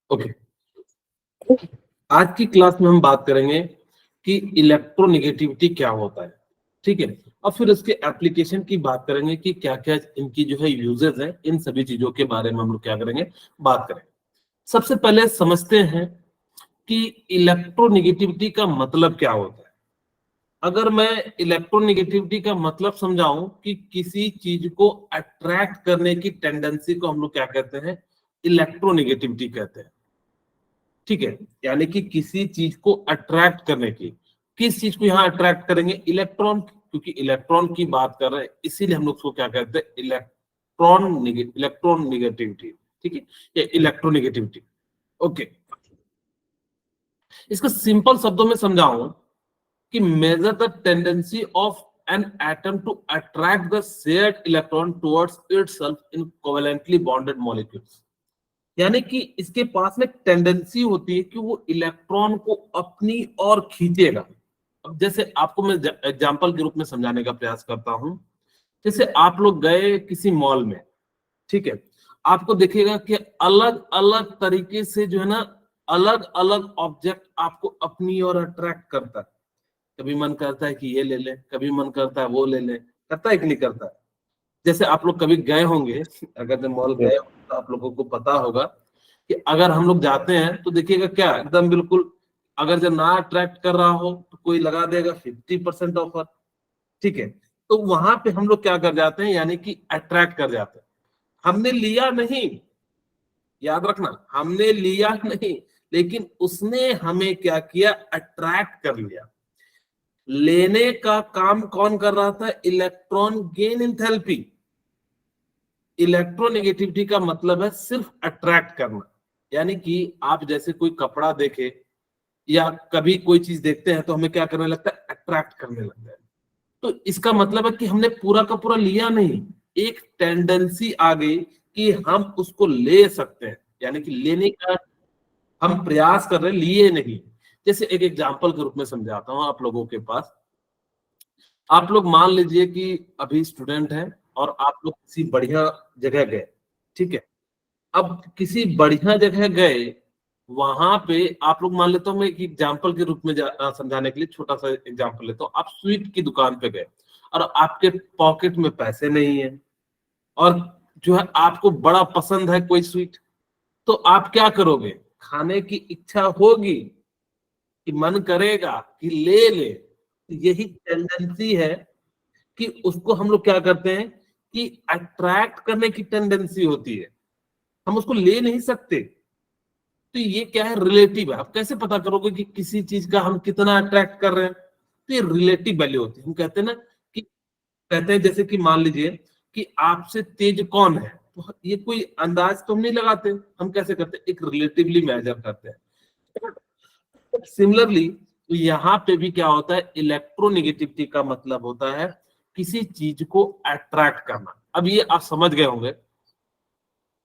Okay, आज की class में हम बात करेंगे कि इलेक्ट्रोनेगेटिविटी क्या होता है, ठीक है, और फिर उसके एप्लीकेशन की बात करेंगे कि क्या क्या इनकी जो है यूजेस है। इन सभी चीजों के बारे में हम लोग क्या करेंगे, बात करेंगे। सबसे पहले समझते हैं कि इलेक्ट्रोनेगेटिविटी का मतलब क्या होता है। अगर मैं इलेक्ट्रोनेगेटिविटी का मतलब समझाऊं कि किसी चीज को अट्रैक्ट करने की टेंडेंसी को हम लोग क्या कहते हैं, इलेक्ट्रोनेगेटिविटी कहते हैं, ठीक है। यानी कि किसी चीज को अट्रैक्ट करने की, किस चीज को यहाँ अट्रैक्ट करेंगे, इलेक्ट्रॉन, क्योंकि इलेक्ट्रॉन की बात कर रहे हैं इसीलिए हम लोग उसको क्या कहते हैं, इलेक्ट्रॉन नेगेटिविटी, ठीक है, या इलेक्ट्रोनेगेटिविटी। ओके, इसको सिंपल शब्दों में समझाऊं कि measure the tendency of an atom to attract the shared electron towards itself in covalently bonded molecules. यानी कि इसके पास में टेंडेंसी होती है कि वो इलेक्ट्रॉन को अपनी ओर खींचेगा। अब जैसे आपको मैं एग्जांपल के रूप में समझाने का प्रयास करता हूं। जैसे आप लोग गए किसी मॉल में, ठीक है, आपको दिखेगा कि अलग अलग तरीके से जो है ना, अलग अलग ऑब्जेक्ट आपको अपनी ओर अट्रैक्ट करता है। कभी मन करता है कि ये ले ले, कभी मन करता है वो ले ले, करता है कि नहीं करता है। जैसे आप लोग कभी गए होंगे, अगर जब मॉल गए तो आप लोगों को पता होगा कि अगर हम लोग जाते हैं तो देखिएगा क्या एकदम बिल्कुल, अगर जब ना अट्रैक्ट कर रहा हो तो कोई लगा देगा 50% ऑफर, ठीक है। तो वहां पे हम लोग क्या कर जाते हैं, यानी कि अट्रैक्ट कर जाते हैं। हमने लिया नहीं, याद रखना, हमने लिया नहीं, लेकिन उसने हमें क्या किया, अट्रैक्ट कर लिया। लेने का काम कौन कर रहा था, इलेक्ट्रॉन गेन एंथैल्पी। इलेक्ट्रोनेगेटिविटी का मतलब है सिर्फ अट्रैक्ट करना। यानी कि आप जैसे कोई कपड़ा देखे या कभी कोई चीज देखते हैं तो हमें क्या करने लगता है, अट्रैक्ट करने लगता है। तो इसका मतलब है कि हमने पूरा का पूरा लिया नहीं, एक टेंडेंसी आ गई कि हम उसको ले सकते हैं, यानी कि लेने का हम प्रयास कर रहे हैं, लिए नहीं। जैसे एक एग्जांपल के रूप में समझाता हूं आप लोगों के पास। आप लोग मान लीजिए कि अभी स्टूडेंट हैं और आप लोग किसी बढ़िया जगह गए, ठीक है। अब किसी बढ़िया जगह गए, वहां पे आप लोग मान लेता हूं, मैं एक एग्जांपल के रूप में समझाने के लिए छोटा सा एग्जांपल लेता हूं। आप स्वीट की दुकान पे गए और आपके पॉकेट में पैसे नहीं है, और जो है आपको बड़ा पसंद है कोई स्वीट, तो आप क्या करोगे, खाने की इच्छा होगी कि मन करेगा कि ले ले। तो यही टेंडेंसी है कि उसको हम लोग क्या करते हैं कि अट्रैक्ट करने की टेंडेंसी होती है, हम उसको ले नहीं सकते। तो ये क्या है, रिलेटिव है। आप कैसे पता करोगे कि किसी चीज का हम कितना अट्रैक्ट कर रहे हैं, तो ये रिलेटिव वैल्यू होती है। हम कहते हैं ना कि, कहते हैं जैसे कि मान लीजिए कि आपसे तेज कौन है, तो ये कोई अंदाज तो हम नहीं लगाते, हम कैसे करते हैं, एक रिलेटिवली मेजर करते हैं। सिमिलरली यहाँ पे भी क्या होता है, इलेक्ट्रोनेगेटिविटी का मतलब होता है किसी चीज को अट्रैक्ट करना। अब ये आप समझ गए होंगे,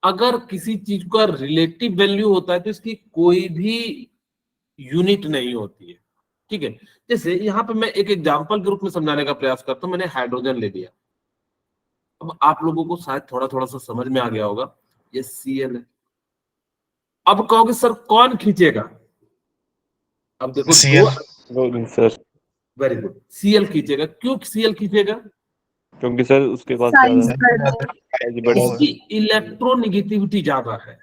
अगर किसी चीज का रिलेटिव वैल्यू होता है तो इसकी कोई भी यूनिट नहीं होती है, ठीक है। जैसे यहाँ पे मैं एक एग्जांपल के रूप में समझाने का प्रयास करता हूँ। मैंने हाइड्रोजन ले लिया, अब आप लोगों को शायद थोड़ा थोड़ा सा समझ में आ गया होगा, ये Cl है। अब कहोगे सर कौन खींचेगा, अब देखो दो, सर वेरी गुड, Cl खींचेगा। क्यों Cl खींचेगा, क्योंकि सर उसके पास इसकी इलेक्ट्रोनेगेटिविटी ज्यादा है।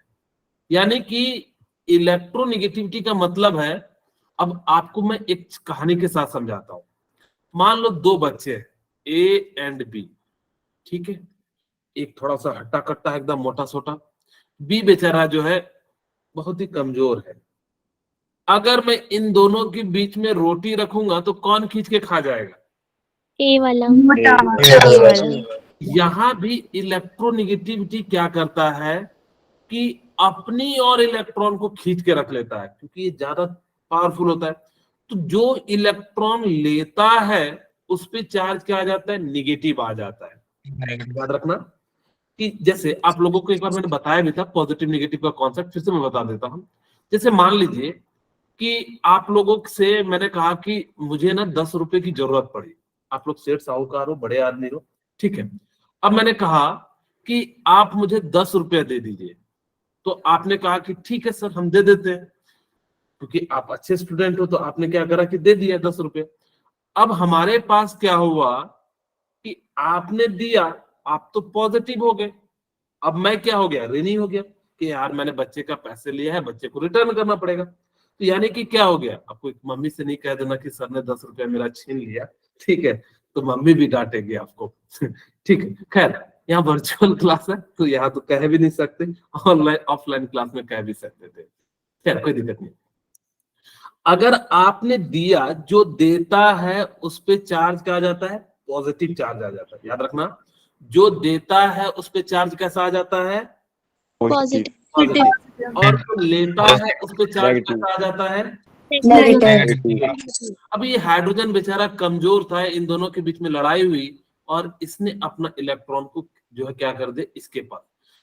यानी कि इलेक्ट्रोनेगेटिविटी का मतलब है, अब आपको मैं एक कहानी के साथ समझाता हूं। मान लो दो बच्चे हैं, ए एंड बी, ठीक है। एक थोड़ा सा हट्टा कट्टा एकदम मोटा सोटा, बी बेचारा जो है बहुत ही कमजोर है। अगर मैं इन दोनों के बीच में रोटी रखूंगा तो कौन खींच के खा जाएगा, ए वाला। यहां भी इलेक्ट्रोनेगेटिविटी क्या करता है कि अपनी और इलेक्ट्रॉन को खींच के रख लेता है, क्योंकि ये ज्यादा पावरफुल होता है। तो जो इलेक्ट्रॉन लेता है उस पे चार्ज क्या आ जाता है, निगेटिव आ जाता है। याद रखना कि जैसे आप लोगों को एक बार मैंने बताया भी था पॉजिटिव नेगेटिव का कॉन्सेप्ट, फिर से मैं बता देता हूं। जैसे मान लीजिए कि आप लोगों से मैंने कहा कि मुझे ना 10 रुपए की जरूरत पड़ी। आप लोग सेठ साहूकार हो, बड़े आदमी हो, ठीक है। अब मैंने कहा कि आप मुझे 10 रुपया दे दीजिए, तो आपने कहा कि ठीक है सर हम दे देते हैं, क्योंकि आप अच्छे स्टूडेंट हो, तो आपने क्या करा कि दे दिया 10 रुपये। अब हमारे पास क्या हुआ कि आपने दिया, आप तो पॉजिटिव हो गए, अब मैं क्या हो गया, ऋणी हो गया कि यार मैंने बच्चे का पैसे लिया है, बच्चे को रिटर्न करना पड़ेगा। तो यानी कि क्या हो गया, आपको मम्मी से नहीं कह देना कि सर ने 10 रुपया मेरा छीन लिया, ठीक है, तो मम्मी भी डांटेगी आपको। ठीक है, खैर यहाँ वर्चुअल क्लास है तो यहाँ तो कह भी नहीं सकते, ऑनलाइन ऑफलाइन क्लास में कह भी सकते थे, खैर कोई दिक्कत नहीं। अगर आपने दिया, जो देता है उस पे चार्ज क्या आ जाता है, पॉजिटिव चार्ज आ जाता है, याद रखना, जो देता है उस पे चार्ज कैसा आ जाता है, पॉजिटिव, पॉजिटिव, और जो लेता है उस पे चार्ज नेगेटिव, कैसा आ जाता है, नेगेटिव। अब ये हाइड्रोजन बेचारा कमजोर था, इन दोनों के बीच में लड़ाई हुई और इसने अपना इलेक्ट्रॉन को जो है क्या कर दे इसके पास।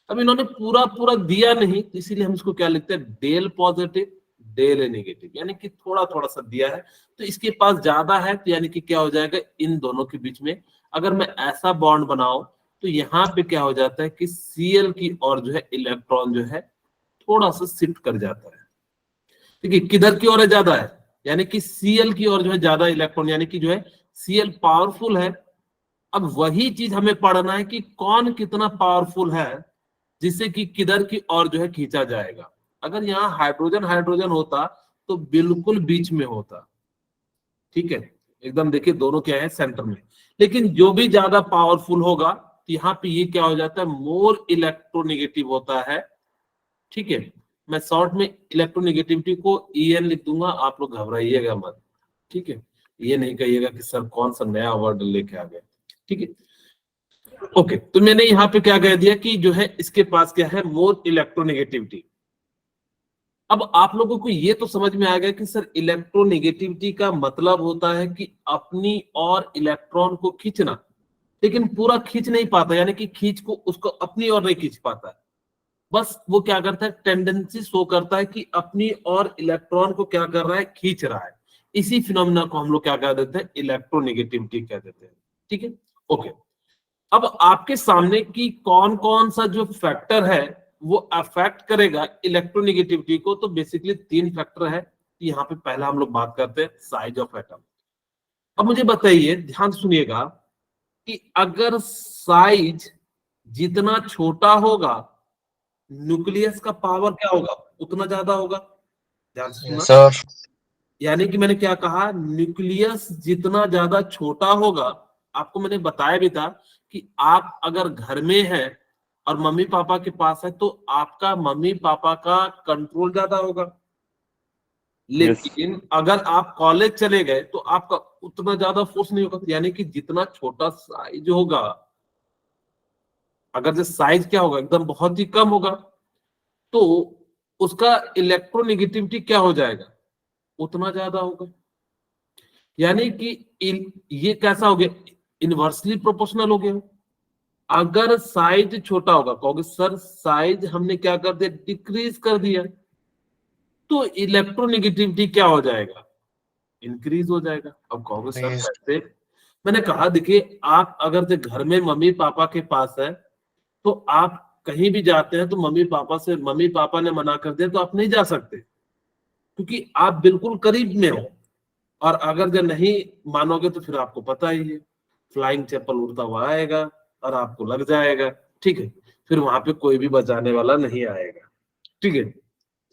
अब इन्होंने पूरा पूरा दिया नहीं, तो इसीलिए हम इसको क्या लिखते हैं, डेल पॉजिटिव डेल नेगेटिव, यानी कि थोड़ा थोड़ा सा दिया है तो इसके पास ज्यादा है, तो यानी कि क्या हो जाएगा, इन दोनों के बीच में अगर मैं ऐसा बॉन्ड बनाऊं तो यहाँ पे क्या हो जाता है कि Cl की ओर जो है इलेक्ट्रॉन जो है थोड़ा सा शिफ्ट कर जाता है। ठीक है, किधर की ओर है, ज्यादा है, यानी कि Cl की ओर जो है ज्यादा इलेक्ट्रॉन, यानी कि जो है Cl पावरफुल है। अब वही चीज हमें पढ़ना है कि कौन कितना पावरफुल है जिससे कि किधर की ओर जो है खींचा जाएगा। अगर यहाँ हाइड्रोजन हाइड्रोजन होता तो बिल्कुल बीच में होता, ठीक है, एकदम देखिए दोनों क्या है, सेंटर में। लेकिन जो भी ज्यादा पावरफुल होगा तो यहाँ पे ये क्या हो जाता है, मोर इलेक्ट्रोनेगेटिव होता है। ठीक है, मैं शॉर्ट में इलेक्ट्रोनेगेटिविटी को EN लिख दूंगा, आप लोग घबराइएगा मत, ठीक है, ये नहीं कहिएगा कि सर कौन सा नया वर्ड लेके आ गए, ठीक है। ओके, तो मैंने यहाँ पे क्या कह दिया कि जो है इसके पास क्या है, मोर इलेक्ट्रोनेगेटिविटी। अब आप लोगों को ये तो समझ में आ गया कि सर इलेक्ट्रोनेगेटिविटी का मतलब होता है कि अपनी और इलेक्ट्रॉन को खींचना, लेकिन पूरा खींच नहीं पाता, यानी कि खींच को उसको अपनी ओर नहीं खींच पाता है, बस वो क्या करता है, टेंडेंसी शो करता है कि अपनी और इलेक्ट्रॉन को क्या कर रहा है, खींच रहा है। इसी फिनोमेना को हम लोग क्या कह देते हैं, इलेक्ट्रोनेगेटिविटी कह देते हैं, ठीक है। ओके, अब आपके सामने की कौन कौन सा जो फैक्टर है वो अफेक्ट करेगा इलेक्ट्रोनेगेटिविटी को, तो बेसिकली 3 फैक्टर है। यहाँ पे पहला हम लोग बात करते हैं साइज ऑफ एटम। अब मुझे बताइए, ध्यान सुनिएगा, कि अगर साइज जितना छोटा होगा न्यूक्लियस का पावर क्या होगा, उतना ज्यादा होगा। ध्यान से सुनना, सर यानी कि मैंने क्या कहा, न्यूक्लियस जितना ज्यादा छोटा होगा, आपको मैंने बताया भी था कि आप अगर घर में हैं और मम्मी पापा के पास है तो आपका मम्मी पापा का कंट्रोल ज्यादा होगा, लेकिन अगर आप कॉलेज चले गए तो आपका उतना ज्यादा फोर्स नहीं होगा, यानी कि जितना छोटा साइज होगा, अगर जो साइज क्या होगा, एकदम बहुत ही कम होगा, तो उसका इलेक्ट्रोनेगेटिविटी क्या हो जाएगा, उतना ज्यादा होगा। यानी कि ये कैसा हो गया, इनवर्सली प्रोपोर्शनल हो गया। अगर साइज छोटा होगा, कहोगे सर साइज हमने क्या कर दिया, डिक्रीज कर दिया, तो इलेक्ट्रोनेगेटिविटी क्या हो जाएगा, इंक्रीज हो जाएगा। अब कहोगे सर कैसे, मैंने कहा देखिए, आप अगर जो घर में मम्मी पापा के पास है तो आप कहीं भी जाते हैं तो मम्मी पापा ने मना कर दिया तो आप नहीं जा सकते, क्योंकि आप बिल्कुल करीब में हो। और अगर जो नहीं मानोगे तो फिर आपको पता ही है, फ्लाइंग चप्पल उड़ता हुआ आएगा और आपको लग जाएगा, ठीक है, फिर वहां पे कोई भी बचाने वाला नहीं आएगा, ठीक है,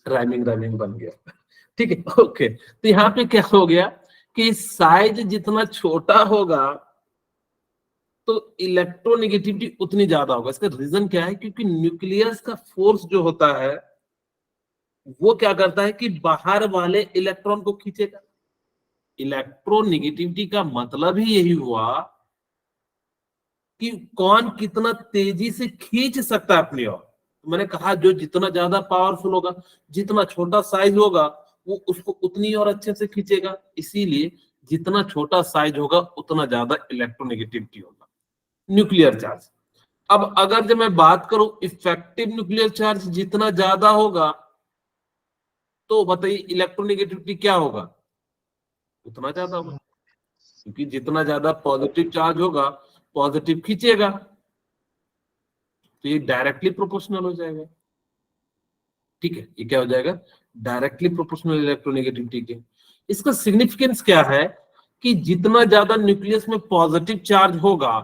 राइमिंग राइमिंग बन गया, ठीक है। ओके, तो यहाँ पे क्या हो गया कि साइज जितना छोटा होगा तो इलेक्ट्रोनेगेटिविटी उतनी ज्यादा होगा। इसका रीजन क्या है, क्योंकि न्यूक्लियस का फोर्स जो होता है वो क्या करता है कि बाहर वाले इलेक्ट्रॉन को खींचेगा। इलेक्ट्रोनेगेटिविटी का मतलब ही यही हुआ कि कौन कितना तेजी से खींच सकता है अपनी ओर। तो मैंने कहा जो जितना ज्यादा पावरफुल होगा, जितना छोटा साइज होगा, वो उसको उतनी और अच्छे से खींचेगा। इसीलिए जितना छोटा साइज होगा उतना ज्यादा इलेक्ट्रोनेगेटिविटी होगा, न्यूक्लियर चार्ज। अब अगर जब मैं बात करूं इफेक्टिव न्यूक्लियर चार्ज जितना ज्यादा होगा, तो बताइए इलेक्ट्रोनेगेटिविटी क्या होगा, उतना ज्यादा होगा, क्योंकि जितना ज्यादा पॉजिटिव चार्ज होगा पॉजिटिव खींचेगा। तो ये डायरेक्टली प्रोपोर्शनल हो जाएगा। ठीक है, ये क्या हो जाएगा, डायरेक्टली प्रोपोर्शनल इलेक्ट्रोनेगेटिविटी के। इसका सिग्निफिकेंस क्या है कि जितना ज्यादा न्यूक्लियस में पॉजिटिव चार्ज होगा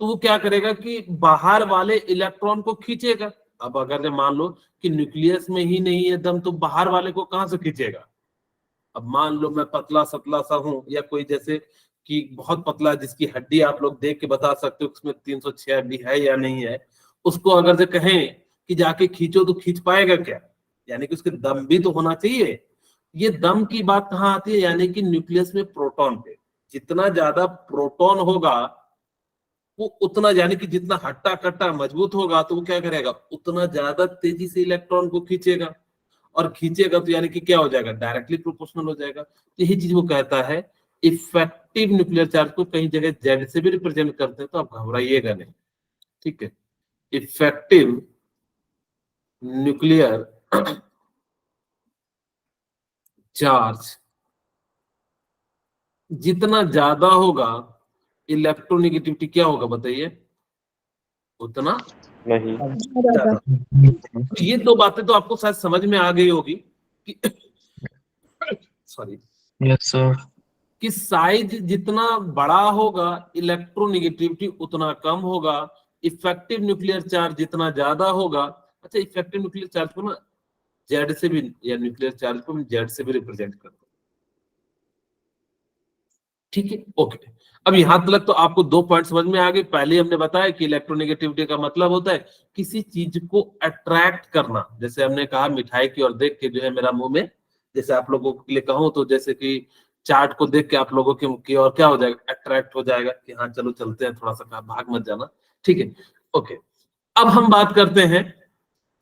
तो वो क्या करेगा कि बाहर वाले इलेक्ट्रॉन को खींचेगा। अब अगर मान लो कि न्यूक्लियस में ही नहीं है दम, तो बाहर वाले को कहां से खींचेगा। अब मान लो मैं पतला सतला सा हूं, या कोई जैसे कि बहुत पतला है, जिसकी हड्डी आप लोग देख के बता सकते हो उसमें 306 हड्डी है या नहीं है, उसको अगर से कहें कि जाके खींचो तो खींच पाएगा क्या, यानी कि उसके दम भी तो होना चाहिए। ये दम की बात कहाँ आती है, यानी कि न्यूक्लियस में प्रोटॉन पे जितना ज्यादा प्रोटॉन होगा वो उतना, यानी कि जितना हट्टा कट्टा मजबूत होगा तो वो क्या करेगा, उतना ज्यादा तेजी से इलेक्ट्रॉन को खींचेगा, और खींचेगा तो यानी कि क्या हो जाएगा, डायरेक्टली प्रोपोर्शनल हो जाएगा। यही चीज वो कहता है। इफेक्टिव न्यूक्लियर चार्ज को कई जगह जेड से भी रिप्रेजेंट करते हैं, तो आप घबराइएगा नहीं। ठीक है, इफेक्टिव न्यूक्लियर चार्ज जितना ज्यादा होगा, इलेक्ट्रोनेगेटिविटी क्या होगा बताइए, उतना नहीं। ज्यादा। तो ये दो बातें तो आपको शायद समझ में आ गई होगी कि सॉरी, यस सर। कि साइज जितना बड़ा होगा इलेक्ट्रोनेगेटिविटी उतना कम होगा, इफेक्टिव न्यूक्लियर चार्ज जितना ज्यादा होगा। अच्छा, इफेक्टिव न्यूक्लियर चार्ज को ना जेड से भी, या न्यूक्लियर चार्ज को हम जेड से भी रिप्रेजेंट करते हैं। ठीक है, ओके। अब यहां तक तो आपको दो पॉइंट समझ में आ गए। पहले हमने बताया कि इलेक्ट्रोनेगेटिविटी का मतलब होता है किसी चीज को अट्रैक्ट करना। जैसे हमने कहा मिठाई की ओर देख के जो है मेरा मुंह में, जैसे आप लोगों के लिए कहूं तो जैसे कि चाट को देख के आप लोगों की और क्या हो जाएगा, अट्रैक्ट हो जाएगा कि हाँ चलो चलते हैं, थोड़ा सा भाग मत जाना। ठीक है, ओके। अब हम बात करते हैं,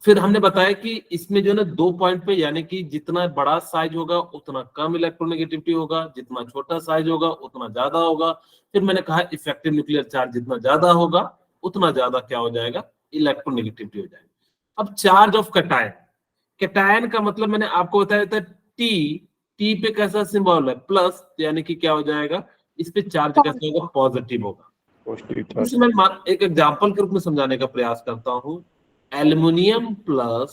फिर हमने बताया कि इसमें जो है ना दो पॉइंट पे, यानी कि जितना बड़ा साइज होगा उतना कम इलेक्ट्रोनेगेटिविटी होगा, जितना छोटा साइज होगा उतना ज्यादा होगा। फिर मैंने कहा इफेक्टिव न्यूक्लियर चार्ज जितना ज्यादा होगा उतना ज्यादा क्या हो जाएगा, इलेक्ट्रोनेगेटिविटी हो जाएगा। अब चार्ज ऑफ कैटायन, कैटायन का मतलब मैंने आपको बताया था टी, टी पे कैसा सिंबल है, प्लस, यानी कि क्या हो जाएगा, इस पे चार्ज कैसा होगा, पॉजिटिव होगा। Positive charge. इसे मैं एक एग्जांपल के रूप में समझाने का प्रयास करता हूं। Aluminium plus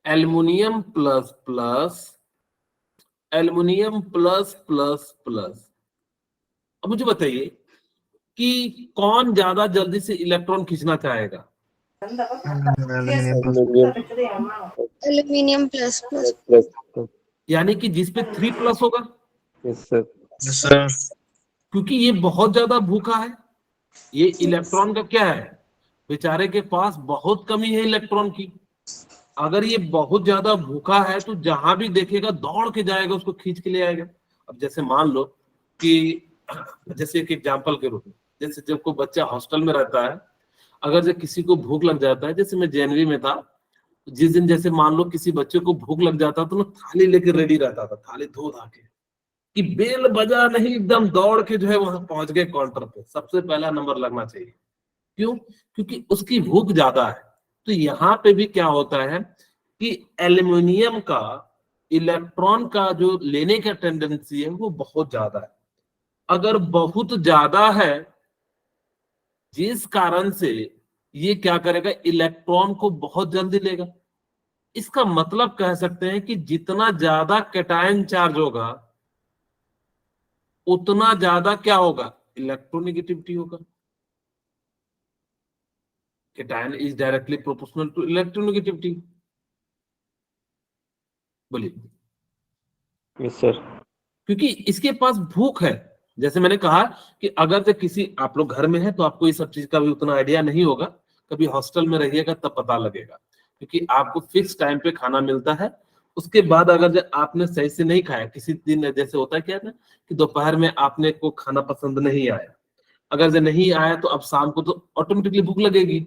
aluminium plus plus aluminium plus plus plus. अब मुझे बताइए कि कौन ज्यादा जल्दी से इलेक्ट्रॉन खींचना चाहेगा। Aluminium plus plus. प्लस। यानी कि जिसपे 3 प्लस होगा, यस सर। Yes sir. क्योंकि ये बहुत ज्यादा भूखा है। ये इलेक्ट्रॉन का क्या है, बेचारे के पास बहुत कमी है इलेक्ट्रॉन की। अगर ये बहुत ज्यादा भूखा है तो जहां भी देखेगा दौड़ के जाएगा, उसको खींच के ले आएगा। अब जैसे मान लो कि जैसे एक एग्जांपल के रूप में, जैसे जब कोई बच्चा हॉस्टल में रहता है, अगर जब किसी को भूख लग जाता है, जैसे मैं जेएनवी में था, जिस दिन जैसे मान लो किसी बच्चे को भूख लग जाता तो ना थाली लेकर रेडी रहता था, थाली धो धा के, कि बेल बजा नहीं, एकदम दौड़ के जो है वहां पहुंच गए काउंटर पे, सबसे पहला नंबर लगना चाहिए। क्यों? क्योंकि उसकी भूख ज्यादा है। तो यहाँ पे भी क्या होता है कि एल्युमिनियम का इलेक्ट्रॉन का जो लेने का टेंडेंसी है वो बहुत ज्यादा है। अगर बहुत ज्यादा है, जिस कारण से ये क्या करेगा, इलेक्ट्रॉन को बहुत जल्दी लेगा। इसका मतलब कह सकते हैं कि जितना ज्यादा कैटायन चार्ज होगा उतना ज्यादा क्या होगा, इलेक्ट्रोनेगेटिविटी होगा। Cation is directly proportional to electronegativity. बोलिए। Yes sir. क्योंकि इसके पास भूख है। जैसे मैंने कहा कि अगर जो किसी, आप लोग घर में है तो आपको ये सब चीज का भी उतना आइडिया नहीं होगा, कभी हॉस्टल में रहिएगा तब पता लगेगा। क्योंकि आपको फिक्स टाइम पे खाना मिलता है, उसके बाद अगर जो आपने सही से नहीं खाया, किसी दिन जैसे होता है क्या ना कि दोपहर में आपने को खाना पसंद नहीं आया, अगर जो नहीं आया तो अब शाम को तो ऑटोमेटिकली भूख लगेगी।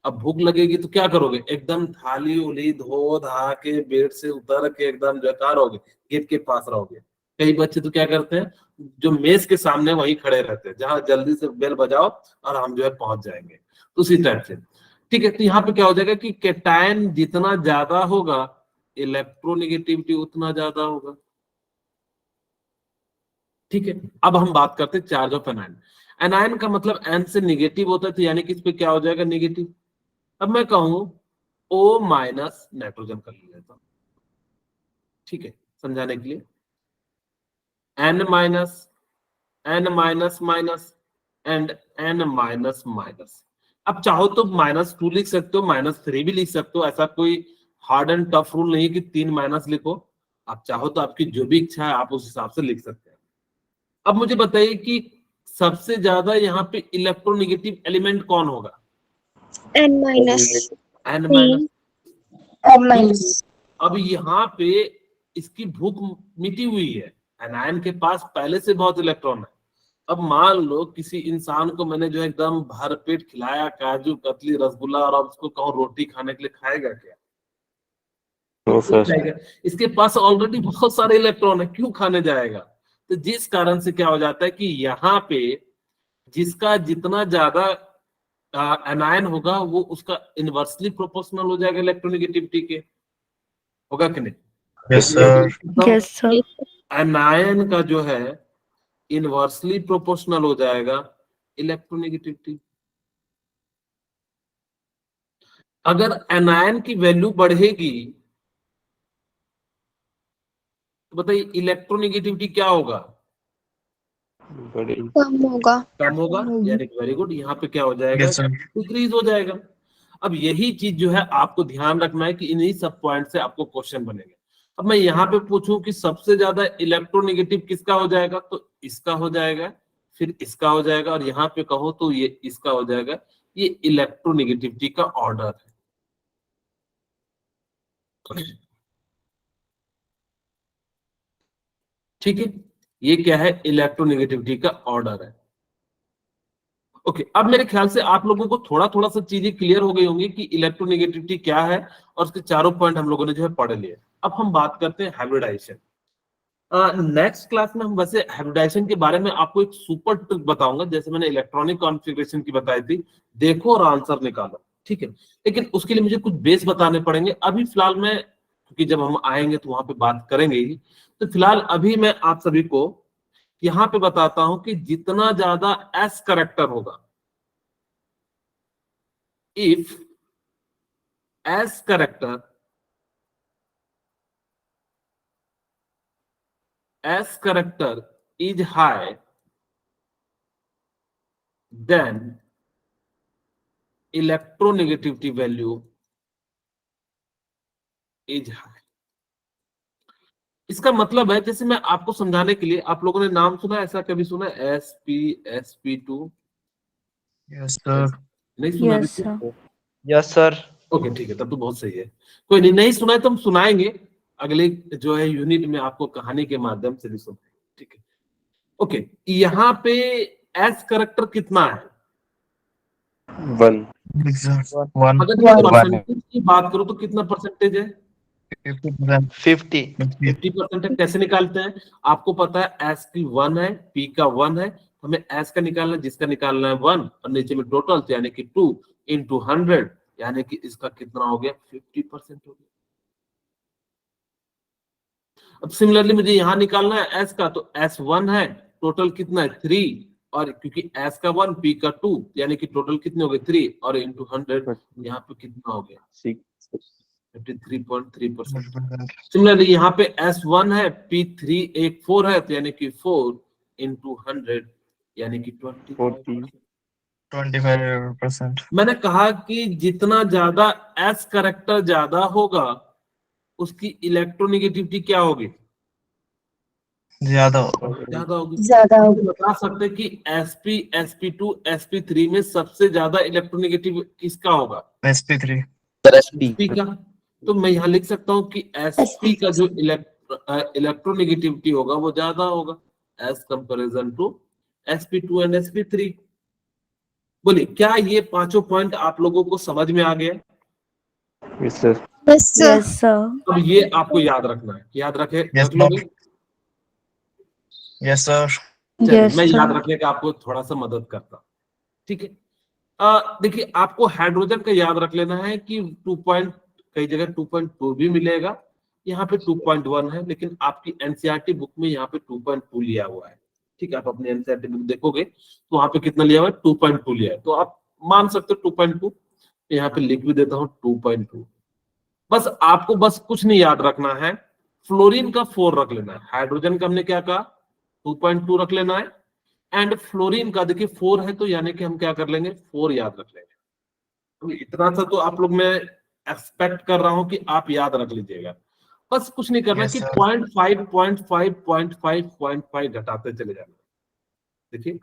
अब भूख लगेगी तो क्या करोगे, एकदम थाली उली धो धा के बेड से उतर के एकदम जकार होगे, गेट के पास रहोगे। कई बच्चे तो क्या करते हैं, जो मेज के सामने वहीं खड़े रहते हैं, जहां जल्दी से बेल बजाओ और हम जो है पहुंच जाएंगे, तो उसी टाइप से। ठीक है, तो यहाँ पे क्या हो जाएगा कि कैटायन जितना ज्यादा होगा इलेक्ट्रोनेगेटिविटी उतना ज्यादा होगा। ठीक है, अब हम बात करते हैं चार्ज ऑफ एनायन। एनायन का मतलब एन से निगेटिव होता है, तो यानी कि इस पे क्या हो जाएगा, निगेटिव। अब मैं कहूं O माइनस नाइट्रोजन कर लेता हूं, ठीक है, समझाने के लिए। N minus, N minus minus and N minus minus. अब चाहो तो -2 लिख सकते हो, -3 भी लिख सकते हो, ऐसा कोई हार्ड एंड टफ रूल नहीं है कि 3 माइनस लिखो। आप चाहो तो आपकी जो भी इच्छा है आप उस हिसाब से लिख सकते हैं। अब मुझे बताइए कि सबसे ज्यादा यहाँ पे इलेक्ट्रोनेगेटिव एलिमेंट कौन होगा? N minus N P. Minus. N minus. अब यहाँ पे इसकी भूख मिटी हुई है, एनायन के पास पहले से बहुत इलेक्ट्रॉन है। अब मान लो किसी इंसान को मैंने जो एकदम भरपेट खिलाया काजू कतली रसगुल्ला, और अब उसको कहूं रोटी खाने के लिए, खाएगा क्या? नो क्यों सर। खाएगा? इसके पास ऑलरेडी बहुत सारे इलेक्ट्रॉन है, क्यों खाने जाएगा? तो जिस कारण से क्या हो जाता है कि यहाँ पे जिसका जितना ज्यादा एनायन होगा वो उसका इनवर्सली प्रोपोर्शनल हो जाएगा इलेक्ट्रोनेगेटिविटी के, होगा कि नहीं? Yes, sir. Yes, sir. Anion का जो है इनवर्सली प्रोपोर्शनल हो जाएगा इलेक्ट्रोनेगेटिविटी। अगर एनायन की वैल्यू बढ़ेगी तो बताइए इलेक्ट्रोनेगेटिविटी क्या होगा? बड़ी कम होगा. कम होगा, यानी वेरी गुड, यहाँ पे क्या हो जाएगा, Yes, sir. इंक्रीज हो जाएगा। अब यही चीज जो है आपको ध्यान रखना है कि इन्हीं सब पॉइंट से आपको क्वेश्चन बनेंगे। अब मैं यहाँ पे पूछूं कि सबसे ज्यादा इलेक्ट्रोनेगेटिव किसका हो जाएगा, तो इसका हो जाएगा, फिर इसका हो जाएगा, और यहाँ पे कहो तो ये इसका हो जाएगा। ये इलेक्ट्रोनेगेटिविटी का ऑर्डर है। ठीक है, ये क्या है, इलेक्ट्रोनेगेटिविटी का ऑर्डर है। ओके, अब मेरे ख्याल से आप लोगों को थोड़ा थोड़ा सा चीजें क्लियर हो गई होंगी कि इलेक्ट्रोनेगेटिविटी क्या है, और उसके चारों पॉइंट हम लोगों ने जो है पढ़ लिए। अब हम बात करते हैं हाइब्रिडाइजेशन। नेक्स्ट क्लास में हम वैसे हाइब्रिडाइजेशन के बारे में आपको एक सुपर ट्रिक बताऊंगा, जैसे मैंने इलेक्ट्रॉनिक कॉन्फ़िगरेशन की बताई थी, देखो और आंसर निकालो, ठीक है। लेकिन उसके लिए मुझे कुछ बेस बताने पड़ेंगे। अभी फिलहाल मैं, क्योंकि जब हम आएंगे तो वहां पे बात करेंगे ही, तो फिलहाल अभी मैं आप सभी को यहाँ पे बताता हूं कि जितना ज्यादा एस करेक्टर होगा, if S character is high, then electronegativity value is high। इसका मतलब है, जैसे मैं आपको समझाने के लिए, आप लोगों ने नाम सुना, ऐसा कभी सुना, sp2? Yes, sir. नहीं सुना? Yes, अभी sir. Yes sir. ओके, ठीक है, तब तो बहुत सही है। कोई नहीं सुना है तो हम सुनाएंगे अगले जो है यूनिट में, आपको कहानी के माध्यम से भी सुनाएंगे, ठीक है। ओके, यहाँ पे एस करेक्टर कितना है? 1 Yes, sir. One. अगर मैं One. परसेंटेज की बात करूं तो कितना परसेंटेज है? 50%. 50। 50% है। कैसे निकालते हैं? आपको पता है एस की 1 है, पी का 1 है, हमें एस का निकालना है, जिसका निकालना है 1, और नीचे में टोटल, तो यानी कि 2 into 100, यानी कि इसका कितना हो गया, 50% हो गया। अब सिमिलरली मुझे यहाँ निकालना है एस का, तो एस 1 है, टोटल कितना है 3, और क्योंकि एस का 1 पी का 2, यानी कि टोटल कितने हो गए 3, और इंटू 100, यहाँ पे कितना हो गया 53.3%। सिमिलरली यहाँ पे S1 है, P3 एक 4 है, तो यानी कि 4 into 100, यानी कि 25%। 25%. मैंने कहा कि जितना ज्यादा S करेक्टर ज्यादा होगा उसकी इलेक्ट्रोनेगेटिविटी क्या होगी, ज्यादा ज्यादा होगी। ज्यादा हम होगी. बता सकते हैं कि sp sp2 sp3 में सबसे ज्यादा इलेक्ट्रोनेगेटिव किसका होगा, SP3. sp का। तो मैं यहाँ लिख सकता हूँ कि sp का जो इलेक्ट्रोनेगेटिविटी होगा वो ज्यादा होगा as comparison to sp2 and sp3। बोलिए, क्या ये पांचों पॉइंट आप लोगों को समझ में आ गया? Yes sir. Yes, sir. Yes, sir. अब ये आपको याद रखना है, याद रखे, Yes, रख लोगे? Yes, sir. चलिए, Yes, मैं याद sir. रखने का आपको थोड़ा सा मदद करता हूं, ठीक है। देखिए, आपको हाइड्रोजन का याद रख लेना है कि 2 पॉइंट, कई जगह 2.2 भी मिलेगा, यहाँ पे 2.1 है, लेकिन आपकी एनसीईआरटी बुक में यहाँ पे 2.2 लिया हुआ है। ठीक है, आप अपने एनसीईआरटी बुक देखोगे तो वहां पे कितना लिया हुआ है, 2.2 लिया है, तो आप मान सकते हो 2.2, यहाँ पे लिख भी देता हूँ 2.2। बस आपको बस कुछ नहीं याद रखना है, फ्लोरीन का 4 रख लेना है, हाइड्रोजन का हमने क्या कहा 2.2 रख लेना है, एंड फ्लोरीन का देखिए 4 है, तो यानी कि हम क्या कर लेंगे 4 याद रख लेंगे। तो इतना सा तो आप लोग, मैं एक्सपेक्ट कर रहा हूं कि आप याद रख लीजिएगा। बस कुछ नहीं करना Yes, कि sir. 0.5 घटाते चले जाना। देखिए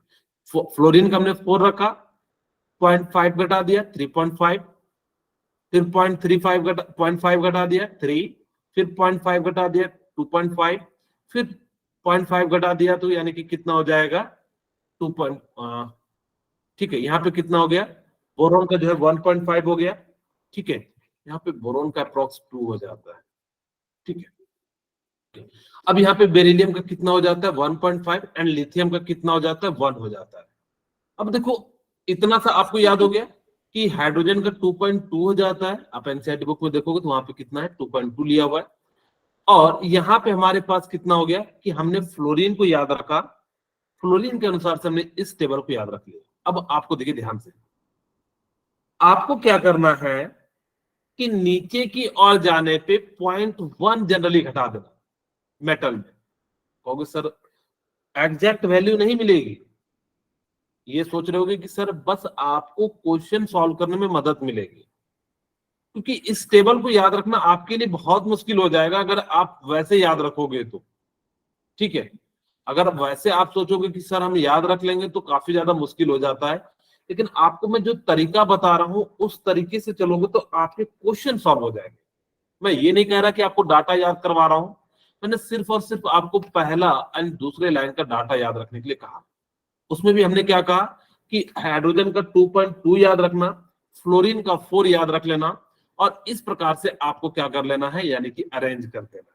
फ्लोरीन का हमने 4 रखा, 0.5 घटा दिया 3.5, फिर 0.5 घटा दिया 3, फिर 0.5 घटा दिया 2.5, फिर 0.5 घटा दिया, तो यानी कि कितना हो जाएगा 2. ठीक है, यहाँ पे कितना हो गया, बोरोन का जो है 1.5 हो गया। ठीक है, यहाँ पे बोरोन का अप्रोक्स 2 हो जाता है। ठीक है, अब यहाँ पे बेरिलियम का कितना हो जाता है 1.5, एंड लिथियम का कितना हो जाता है 1 हो जाता है। अब देखो इतना सा आपको याद हो गया कि हाइड्रोजन का 2.2 हो जाता है, आप एनसीईआरटी बुक में देखोगे तो वहां पे कितना है 2.2 लिया हुआ है। और यहाँ पे हमारे पास कितना हो गया कि हमने फ्लोरीन को याद रखा, फ्लोरीन के अनुसार से हमने इस टेबल को याद रख लिया। अब आपको देखिए ध्यान से, आपको क्या करना है कि नीचे की ओर जाने पे 0.1 जनरली घटा देना मेटल में। कहोगे सर एग्जैक्ट वैल्यू नहीं मिलेगी, ये सोच रहे होगे कि सर बस आपको क्वेश्चन सॉल्व करने में मदद मिलेगी, क्योंकि इस टेबल को याद रखना आपके लिए बहुत मुश्किल हो जाएगा अगर आप वैसे याद रखोगे तो। ठीक है, अगर वैसे आप सोचोगे कि सर हम याद रख लेंगे तो काफी ज्यादा मुश्किल हो जाता है, लेकिन आपको मैं जो तरीका बता रहा हूं उस तरीके से चलोगे तो आपके क्वेश्चन सॉल्व हो जाएंगे। मैं ये नहीं कह रहा कि आपको डाटा याद करवा रहा हूं, मैंने सिर्फ और सिर्फ आपको पहला एंड दूसरे लाइन का डाटा याद रखने के लिए कहा। उसमें भी हमने क्या कहा कि हाइड्रोजन का 2.2 याद रखना, फ्लोरीन का 4 याद रख लेना, और इस प्रकार से आपको क्या कर लेना है, यानी कि अरेंज कर देना।